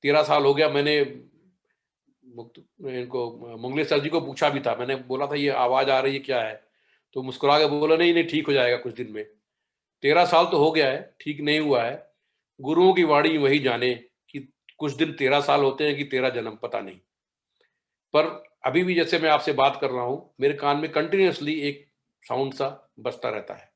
13 साल हो गया। मैंने इनको मुंगले सर जी को पूछा भी था, मैंने बोला था ये आवाज आ रही है क्या है, तो मुस्कुरा के बोला नहीं नहीं ठीक हो जाएगा कुछ दिन में। 13 साल तो हो गया है, ठीक नहीं हुआ है। गुरुओं की वाणी वही जाने कि कुछ दिन 13 साल होते हैं कि 13 जन्म, पता नहीं। पर अभी भी जैसे मैं आपसे बात कर रहा हूं, मेरे कान में कंटिन्यूअसली एक साउंड सा बजता रहता है।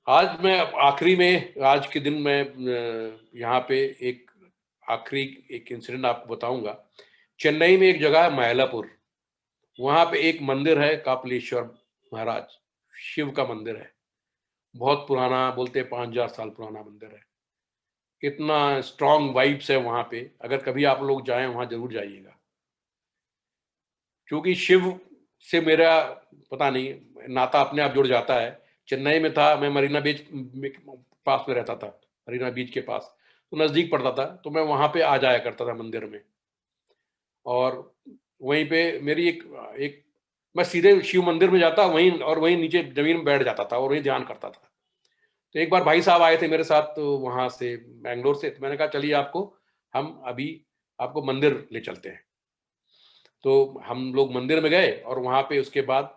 आज मैं आखिरी में, आज के दिन में यहाँ पे एक आखिरी एक इंसिडेंट आपको बताऊंगा। चेन्नई में एक जगह है मायलापुर, वहां पे एक मंदिर है, कापिलेश्वर महाराज, शिव का मंदिर है। बहुत पुराना, बोलते 5000 साल पुराना मंदिर है। इतना स्ट्रॉन्ग वाइब्स है वहां पे। अगर कभी आप लोग जाएं वहां जरूर जाइएगा, क्योंकि शिव से मेरा पता नहीं नाता अपने आप जुड़ जाता है। चेन्नई में था मैं, मरीना बीच पास में रहता था, मरीना बीच के पास, तो नजदीक पड़ता था, तो मैं वहां पे आ जाया करता था मंदिर में। और वहीं पे मेरी एक मैं सीधे शिव मंदिर में जाता वहीं, और वहीं नीचे जमीन में बैठ जाता था और वहीं ध्यान करता था। तो एक बार भाई साहब आए थे मेरे साथ, तो वहां से, बैंगलोर से, तो मैंने कहा चलिए आपको हम अभी आपको मंदिर ले चलते हैं। तो हम लोग मंदिर में गए और वहाँ पे उसके बाद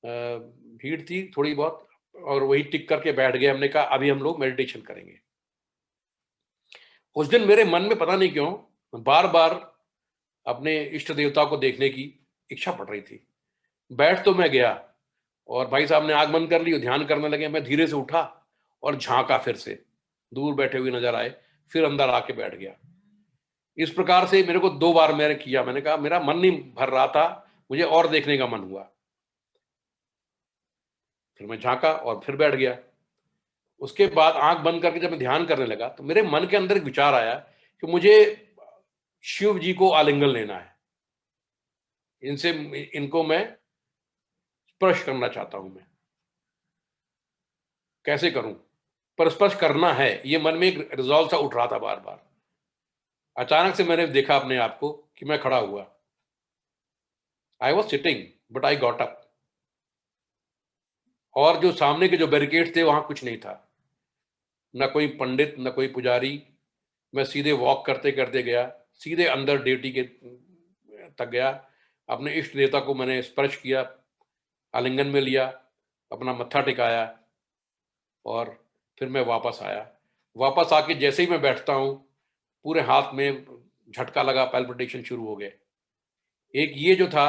भीड़ थी थोड़ी बहुत, और वही टिक करके बैठ गए। हमने कहा अभी हम लोग मेडिटेशन करेंगे। उस दिन मेरे मन में पता नहीं क्यों बार बार अपने इष्ट देवता को देखने की इच्छा पड़ रही थी। बैठ तो मैं गया और भाई साहब ने आंख बंद कर ली, ध्यान करने लगे। मैं धीरे से उठा और झांका, फिर से दूर बैठे हुए नजर आए, फिर अंदर आके बैठ गया। इस प्रकार से मेरे को 2 बार मैंने किया। मैंने कहा मेरा मन नहीं भर रहा था, मुझे और देखने का मन हुआ। फिर मैं झांका और फिर बैठ गया। उसके बाद आंख बंद करके जब मैं ध्यान करने लगा तो मेरे मन के अंदर एक विचार आया कि मुझे शिव जी को आलिंगन लेना है, इनसे इनको मैं स्पर्श करना चाहता हूं। मैं कैसे करूं, पर स्पर्श करना है, ये मन में एक रिजॉल्व सा उठ रहा था बार बार। अचानक से मैंने देखा अपने आप को कि मैं खड़ा हुआ। I was sitting but I got up, और जो सामने के जो बैरिकेड थे वहां कुछ नहीं था, ना कोई पंडित ना कोई पुजारी। मैं सीधे वॉक करते करते गया, सीधे अंदर डेटी के तक गया। अपने इष्ट देवता को मैंने स्पर्श किया, आलिंगन में लिया, अपना मत्था टिकाया और फिर मैं वापस आया। वापस आके जैसे ही मैं बैठता हूँ पूरे हाथ में झटका लगा, पैल्पिटेशन शुरू हो गए। एक ये जो था,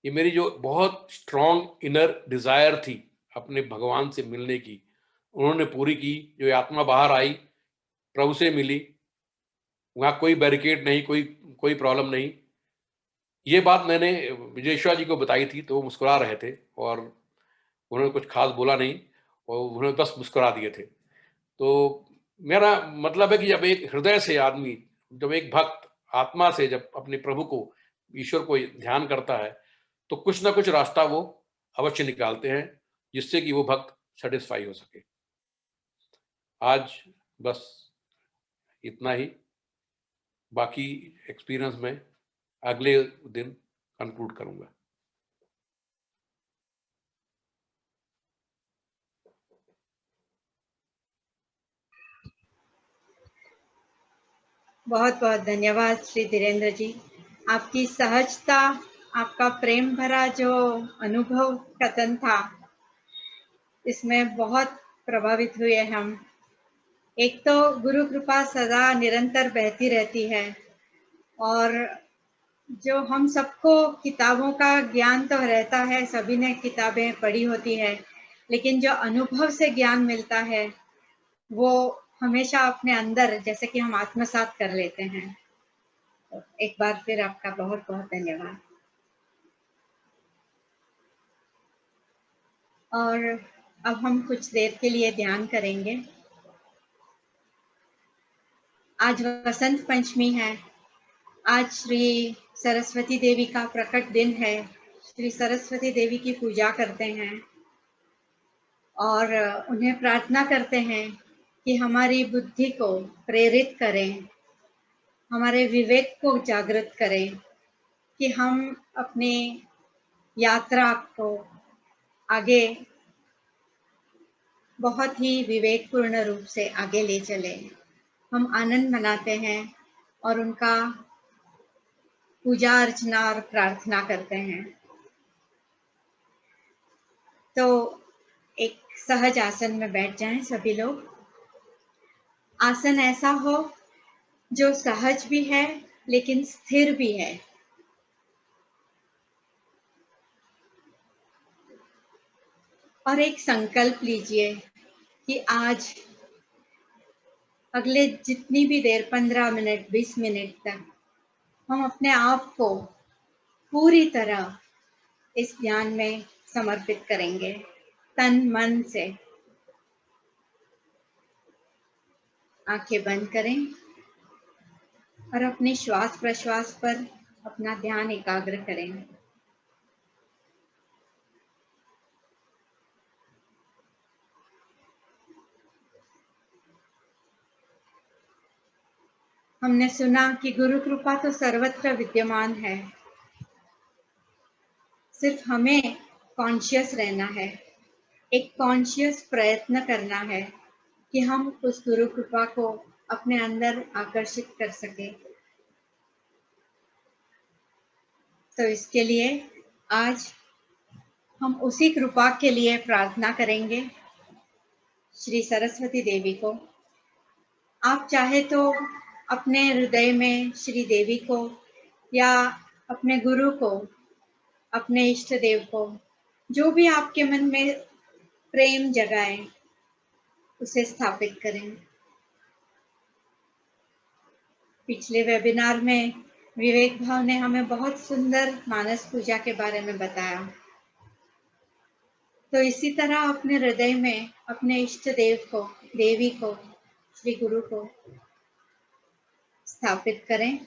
ये मेरी जो बहुत स्ट्रॉन्ग इनर डिजायर थी अपने भगवान से मिलने की, उन्होंने पूरी की। जो आत्मा बाहर आई, प्रभु से मिली, वहाँ कोई बैरिकेड नहीं, कोई प्रॉब्लम नहीं। ये बात मैंने विजयेश्वर जी को बताई थी तो वो मुस्कुरा रहे थे और उन्होंने कुछ खास बोला नहीं और उन्होंने बस मुस्कुरा दिए थे। तो मेरा मतलब है कि जब एक हृदय से आदमी, जब एक भक्त आत्मा से जब अपने प्रभु को, ईश्वर को ध्यान करता है तो कुछ ना कुछ रास्ता वो अवश्य निकालते हैं जिससे कि वो भक्त सेटिस्फाई हो सके। आज बस इतना ही, बाकी एक्सपीरियंस में अगले दिन कंक्लूड करूंगा। बहुत बहुत धन्यवाद श्री धीरेन्द्र जी। आपकी सहजता, आपका प्रेम भरा जो अनुभव कथन था, इसमें बहुत प्रभावित हुए हम। एक तो गुरु कृपा सदा निरंतर बहती रहती है, और जो हम सबको किताबों का ज्ञान तो रहता है, सभी ने किताबें पढ़ी होती है, लेकिन जो अनुभव से ज्ञान मिलता है वो हमेशा अपने अंदर जैसे कि हम आत्मसात कर लेते हैं। तो एक बार फिर आपका बहुत बहुत धन्यवाद। और अब हम कुछ देर के लिए ध्यान करेंगे। आज वसंत पंचमी है। आज श्री सरस्वती देवी का प्रकट दिन है। श्री सरस्वती देवी की पूजा करते हैं और उन्हें प्रार्थना करते हैं कि हमारी बुद्धि को प्रेरित करें, हमारे विवेक को जागृत करें, कि हम अपनी यात्रा को आगे बहुत ही विवेकपूर्ण रूप से आगे ले चलें। हम आनंद मनाते हैं और उनका पूजा अर्चना और प्रार्थना करते हैं। तो एक सहज आसन में बैठ जाएं सभी लोग। आसन ऐसा हो जो सहज भी है लेकिन स्थिर भी है। और एक संकल्प लीजिए कि आज अगले जितनी भी देर, 15 मिनट 20 मिनट तक, हम अपने आप को पूरी तरह इस ध्यान में समर्पित करेंगे, तन मन से। आंखें बंद करें और अपने श्वास प्रश्वास पर अपना ध्यान एकाग्र करें। हमने सुना कि गुरु कृपा तो सर्वत्र विद्यमान है, सिर्फ हमें कॉन्शियस रहना है, एक कॉन्शियस प्रयत्न करना है कि हम उस गुरु कृपा को अपने अंदर आकर्षित कर सके। तो इसके लिए आज हम उसी कृपा के लिए प्रार्थना करेंगे श्री सरस्वती देवी को। आप चाहे तो अपने हृदय में श्री देवी को या अपने गुरु को, अपने इष्ट देव को, जो भी आपके मन में प्रेम जगाए, उसे स्थापित करें। पिछले वेबिनार में विवेक भाव ने हमें बहुत सुंदर मानस पूजा के बारे में बताया। तो इसी तरह अपने हृदय में अपने इष्ट देव को, देवी को, श्री गुरु को स्थापित करें।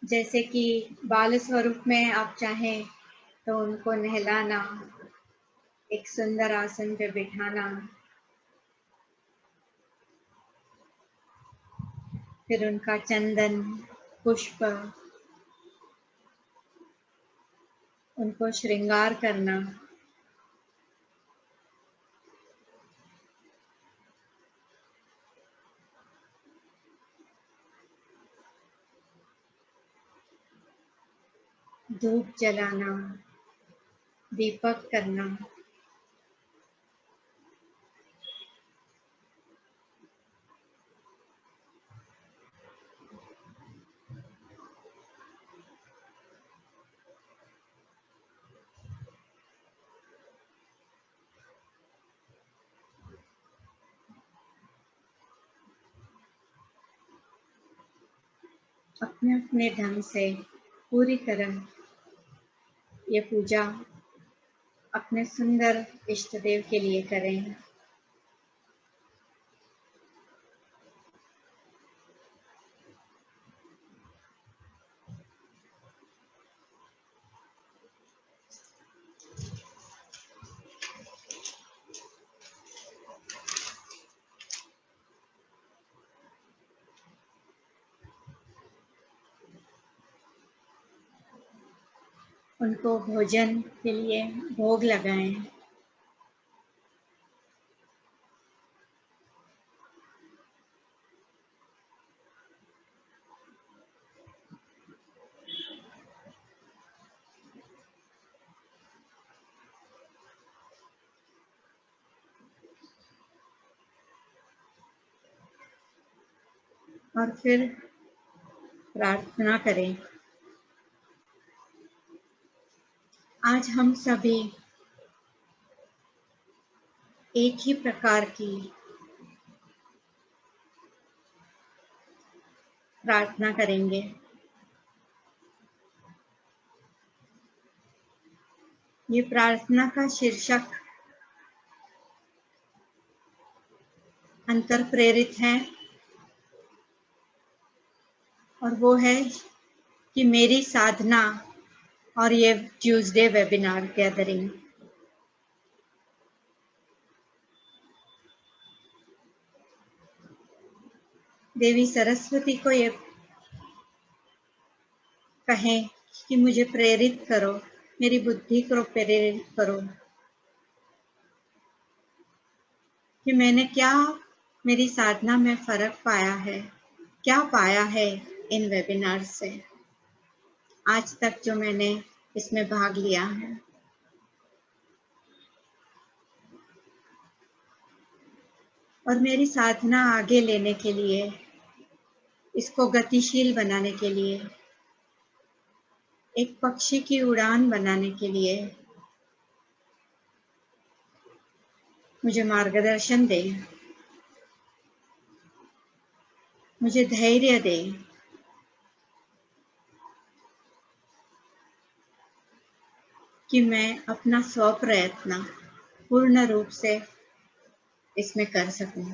जैसे कि बाल स्वरूप में आप चाहें तो उनको नहलाना, एक सुंदर आसन पे बिठाना, फिर उनका चंदन, पुष्प, उनको श्रृंगार करना, धूप जलाना, दीपक करना, अपने अपने ढंग से पूरी तरह ये पूजा अपने सुंदर इष्ट देव के लिए करें। उनको भोजन के लिए भोग लगाएं। और फिर प्रार्थना करें। आज हम सभी एक ही प्रकार की प्रार्थना करेंगे। ये प्रार्थना का शीर्षक अंतर प्रेरित है और वो है कि मेरी साधना और ये ट्यूसडे वेबिनार गैदरिंग। देवी सरस्वती को ये कहें कि मुझे प्रेरित करो, मेरी बुद्धि को प्रेरित करो कि मैंने क्या मेरी साधना में फर्क पाया है, क्या पाया है इन वेबिनार से आज तक जो मैंने इसमें भाग लिया है। और मेरी साधना आगे लेने के लिए, इसको गतिशील बनाने के लिए, एक पक्षी की उड़ान बनाने के लिए मुझे मार्गदर्शन दे, मुझे धैर्य दे, कि मैं अपना स्व प्रयत्न पूर्ण रूप से इसमें कर सकूं।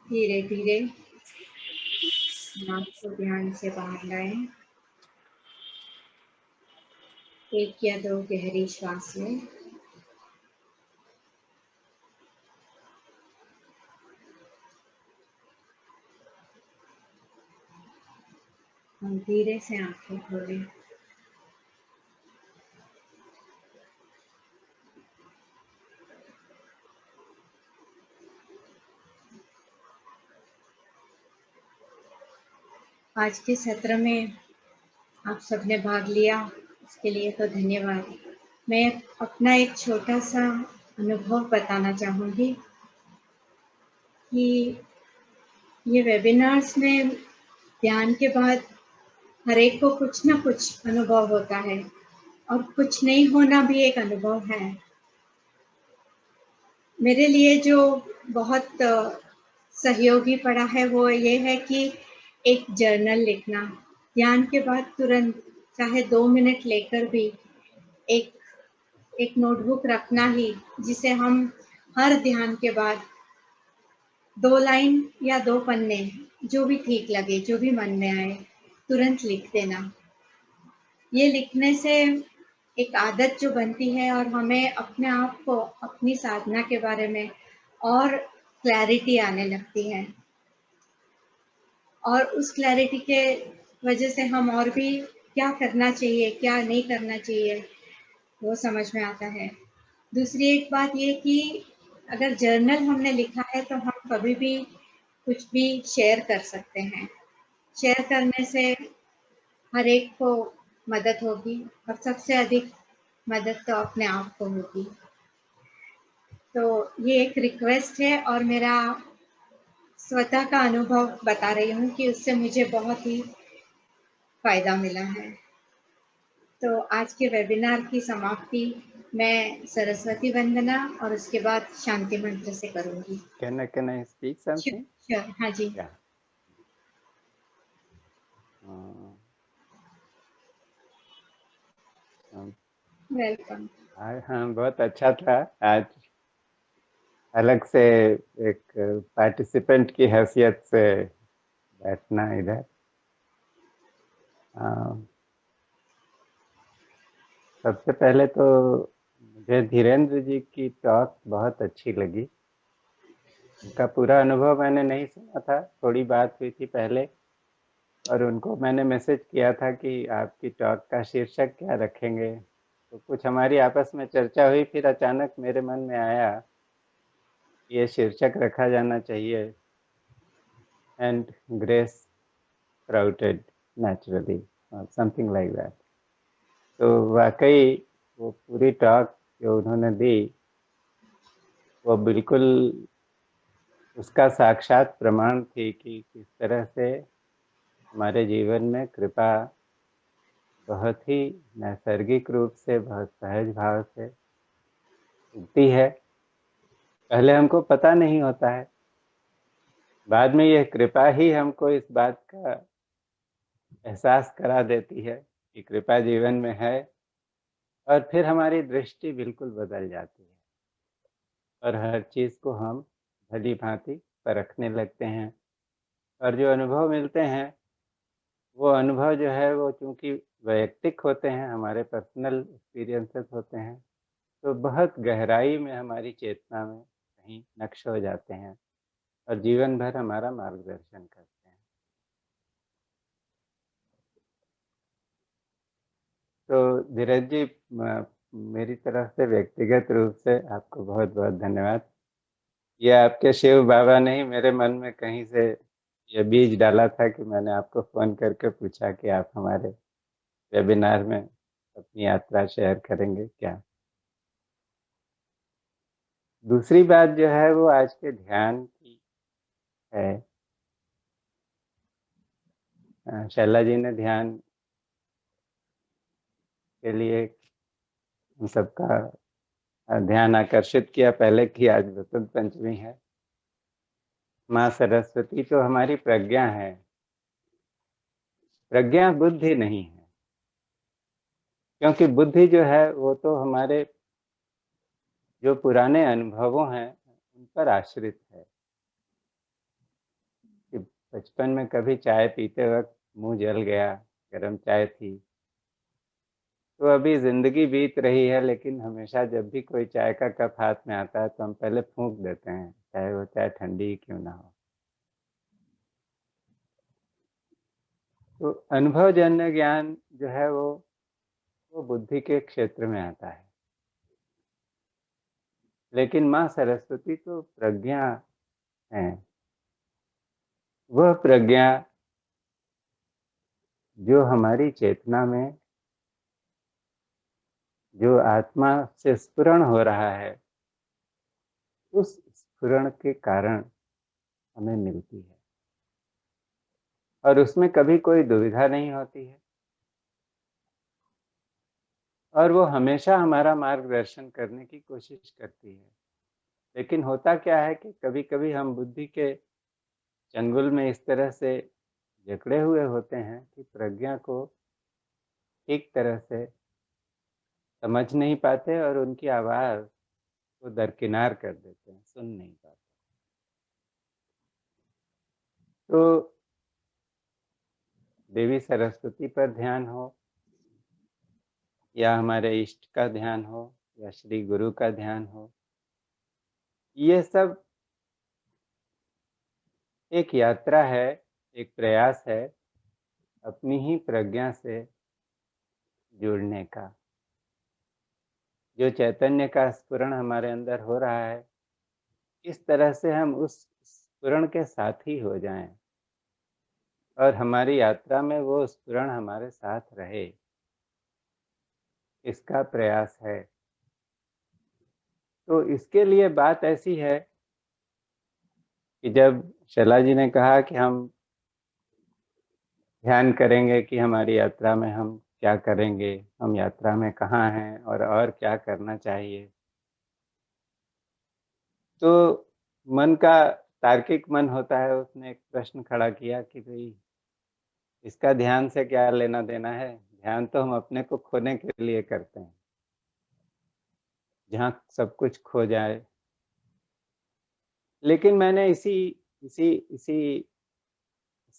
धीरे धीरे नाक को ध्यान से बाहर लाएं। 1 या 2 गहरी श्वास लें। हम धीरे से आंखें खोलें। आज के सत्र में आप सबने भाग लिया, इसके लिए तो धन्यवाद। मैं अपना एक छोटा सा अनुभव बताना चाहूँगी कि ये वेबिनार्स में ध्यान के बाद हर एक को कुछ ना कुछ अनुभव होता है और कुछ नहीं होना भी एक अनुभव है। मेरे लिए जो बहुत सहयोगी पड़ा है वो ये है कि एक जर्नल लिखना। ध्यान के बाद तुरंत चाहे 2 मिनट लेकर भी एक एक नोटबुक रखना ही, जिसे हम हर ध्यान के बाद 2 लाइन या 2 पन्ने, जो भी ठीक लगे, जो भी मन में आए, तुरंत लिख देना। ये लिखने से एक आदत जो बनती है और हमें अपने आप को, अपनी साधना के बारे में और क्लैरिटी आने लगती है। और उस क्लैरिटी के वजह से हम और भी क्या करना चाहिए, क्या नहीं करना चाहिए, वो समझ में आता है। दूसरी एक बात ये कि अगर जर्नल हमने लिखा है तो हम कभी भी कुछ भी शेयर कर सकते हैं। शेयर करने से हर एक को मदद होगी और सबसे अधिक मदद तो अपने आप को होगी। तो ये एक रिक्वेस्ट है और मेरा स्वतः का अनुभव बता रही हूँ कि उससे मुझे बहुत ही फायदा मिला है। तो आज के वेबिनार की समाप्ति मैं सरस्वती वंदना और उसके बाद शांति मंत्र से करूँगी। Can I speak something? Sure, हाँ जी। Yeah. वेलकम। हाँ, बहुत अच्छा था। आज अलग से एक पार्टिसिपेंट की हैसियत से बैठना इधर। सबसे पहले तो मुझे धीरेन्द्र जी की टॉक बहुत अच्छी लगी। उनका पूरा अनुभव मैंने नहीं सुना था, थोड़ी बात हुई थी पहले, और उनको मैंने मैसेज किया था कि आपकी टॉक का शीर्षक क्या रखेंगे। तो कुछ हमारी आपस में चर्चा हुई, फिर अचानक मेरे मन में आया ये शीर्षक रखा जाना चाहिए, and grace sprouted naturally, something like that. तो वाकई वो पूरी टॉक जो उन्होंने दी वो बिल्कुल उसका साक्षात प्रमाण थी कि किस तरह से हमारे जीवन में कृपा बहुत ही नैसर्गिक रूप से, बहुत सहज भाव से उगती है। पहले हमको पता नहीं होता है, बाद में यह कृपा ही हमको इस बात का एहसास करा देती है कि कृपा जीवन में है, और फिर हमारी दृष्टि बिल्कुल बदल जाती है और हर चीज़ को हम भली भांति परखने लगते हैं। और जो अनुभव मिलते हैं वो अनुभव जो है वो चूँकि वैयक्तिक होते हैं, हमारे पर्सनल एक्सपीरियंसेस होते हैं, तो बहुत गहराई में हमारी चेतना में कहीं नक्श हो जाते हैं और जीवन भर हमारा मार्गदर्शन करते हैं। तो धीरज जी, मेरी तरफ से व्यक्तिगत रूप से आपको बहुत बहुत धन्यवाद। ये आपके शिव बाबा ने ही मेरे मन में कहीं से ये बीज डाला था कि मैंने आपको फ़ोन करके पूछा कि आप हमारे वेबिनार में अपनी यात्रा शेयर करेंगे क्या। दूसरी बात जो है वो आज के ध्यान की है। शैला जी ने ध्यान के लिए हम सबका ध्यान आकर्षित किया पहले कि आज बसंत पंचमी है। माँ सरस्वती तो हमारी प्रज्ञा है, प्रज्ञा बुद्धि नहीं है, क्योंकि बुद्धि जो है वो तो हमारे जो पुराने अनुभवों हैं उन पर आश्रित है। बचपन में कभी चाय पीते वक्त मुंह जल गया, गर्म चाय थी, तो अभी जिंदगी बीत रही है, लेकिन हमेशा जब भी कोई चाय का कप हाथ में आता है तो हम पहले फूंक देते हैं, चाहे वो चाय ठंडी ही क्यों ना हो। तो अनुभवजन्य ज्ञान जो है वो बुद्धि के क्षेत्र में आता है, लेकिन माँ सरस्वती तो प्रज्ञा है। वह प्रज्ञा जो हमारी चेतना में जो आत्मा से स्फुरण हो रहा है, उस स्फुरण के कारण हमें मिलती है, और उसमें कभी कोई दुविधा नहीं होती है, और वो हमेशा हमारा मार्गदर्शन करने की कोशिश करती है। लेकिन होता क्या है कि कभी कभी हम बुद्धि के चंगुल में इस तरह से जकड़े हुए होते हैं कि प्रज्ञा को ठीक तरह से समझ नहीं पाते और उनकी आवाज़ को दरकिनार कर देते हैं, सुन नहीं पाते। तो देवी सरस्वती पर ध्यान हो, या हमारे इष्ट का ध्यान हो, या श्री गुरु का ध्यान हो, ये सब एक यात्रा है, एक प्रयास है अपनी ही प्रज्ञा से जुड़ने का। जो चैतन्य का स्फुरण हमारे अंदर हो रहा है, इस तरह से हम उस स्फुरण के साथी हो जाएं, और हमारी यात्रा में वो स्फुरण हमारे साथ रहे, इसका प्रयास है। तो इसके लिए बात ऐसी है कि जब शैला जी ने कहा कि हम ध्यान करेंगे कि हमारी यात्रा में हम क्या करेंगे, हम यात्रा में कहाँ हैं और क्या करना चाहिए, तो मन का तार्किक मन होता है, उसने एक प्रश्न खड़ा किया कि भाई इसका ध्यान से क्या लेना देना है, ध्यान तो हम अपने को खोने के लिए करते हैं, जहाँ सब कुछ खो जाए। लेकिन मैंने इसी इसी इसी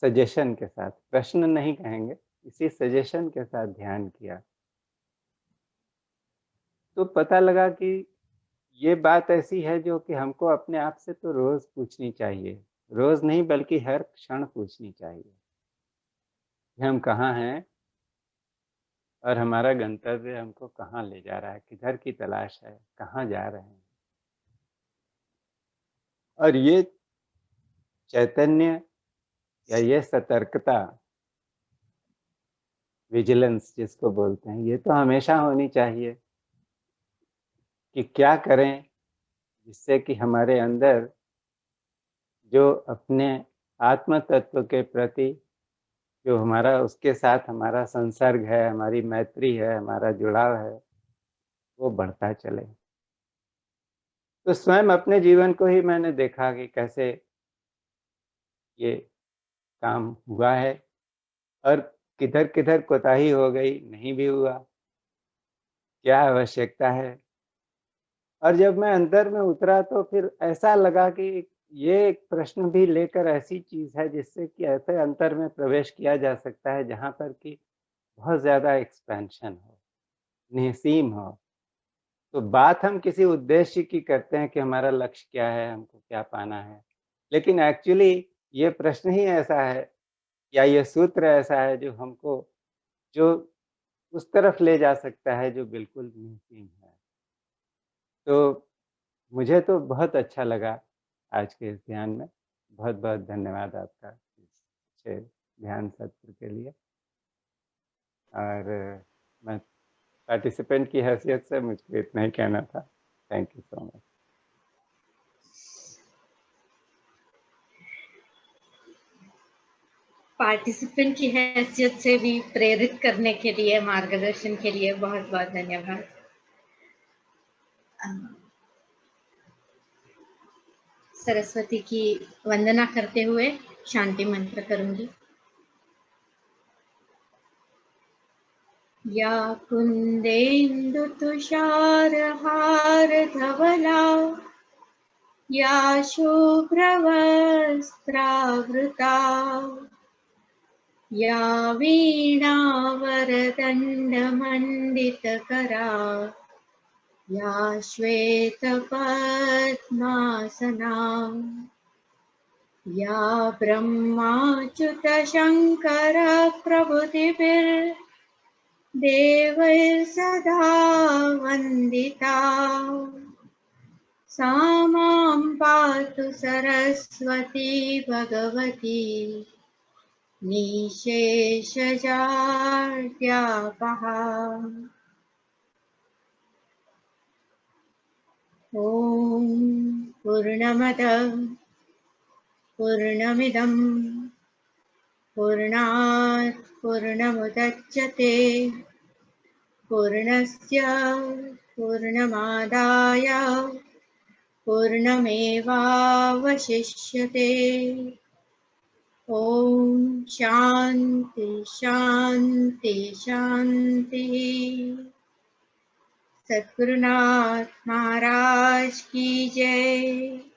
सजेशन के साथ, प्रश्न नहीं कहेंगे, इसी सजेशन के साथ ध्यान किया, तो पता लगा कि ये बात ऐसी है जो कि हमको अपने आप से तो रोज पूछनी चाहिए, रोज नहीं बल्कि हर क्षण पूछनी चाहिए कि हम कहाँ हैं और हमारा गंतव्य हमको कहाँ ले जा रहा है, किधर की तलाश है, कहाँ जा रहे हैं। और ये चैतन्य या ये सतर्कता, विजिलेंस जिसको बोलते हैं, ये तो हमेशा होनी चाहिए कि क्या करें जिससे कि हमारे अंदर जो अपने आत्म तत्व के प्रति जो हमारा उसके साथ हमारा संसर्ग है, हमारी मैत्री है, हमारा जुड़ाव है, वो बढ़ता चले। तो स्वयं अपने जीवन को ही मैंने देखा कि कैसे ये काम हुआ है और किधर किधर कोताही हो गई, नहीं भी हुआ, क्या आवश्यकता है। और जब मैं अंदर में उतरा तो फिर ऐसा लगा कि ये एक प्रश्न भी लेकर ऐसी चीज है जिससे कि ऐसे अंतर में प्रवेश किया जा सकता है जहाँ पर कि बहुत ज्यादा एक्सपेंशन हो, निसीम हो। तो बात हम किसी उद्देश्य की करते हैं कि हमारा लक्ष्य क्या है, हमको क्या पाना है, लेकिन एक्चुअली ये प्रश्न ही ऐसा है या ये सूत्र ऐसा है जो हमको जो उस तरफ ले जा सकता है जो बिल्कुल निसीम है। तो मुझे तो बहुत अच्छा लगा आज के इस ध्यान में। बहुत बहुत धन्यवाद आपका इस अच्छे ध्यान सत्र के लिए। और मैं पार्टिसिपेंट की हैसियत से मुझको इतना ही कहना था। Thank you so much. Participant की हैसियत से भी प्रेरित करने के लिए, मार्गदर्शन के लिए बहुत बहुत धन्यवाद। सरस्वती की वंदना करते हुए शांति मंत्र करूंगी। या कुंदेन्दु तुषार हार धवला या शुभ्रवस्त्रावृता या वीणावरदण्डमण्डितकरा या श्वेतपद्मासना या ब्रह्माच्युतशङ्करप्रभृतिभिर्देवैः सदा वन्दिता सा मां पातु सरस्वती भगवती निःशेषजाड्यापहा। ॐ पूर्णमदः पूर्णमिदं पूर्णात् पूर्णमुदच्यते पूर्णस्य पूर्णमादाय पूर्णमेवावशिष्यते। ॐ शान्ति शान्ति शान्तिः। सद्गुरुनाथ महाराज की जय।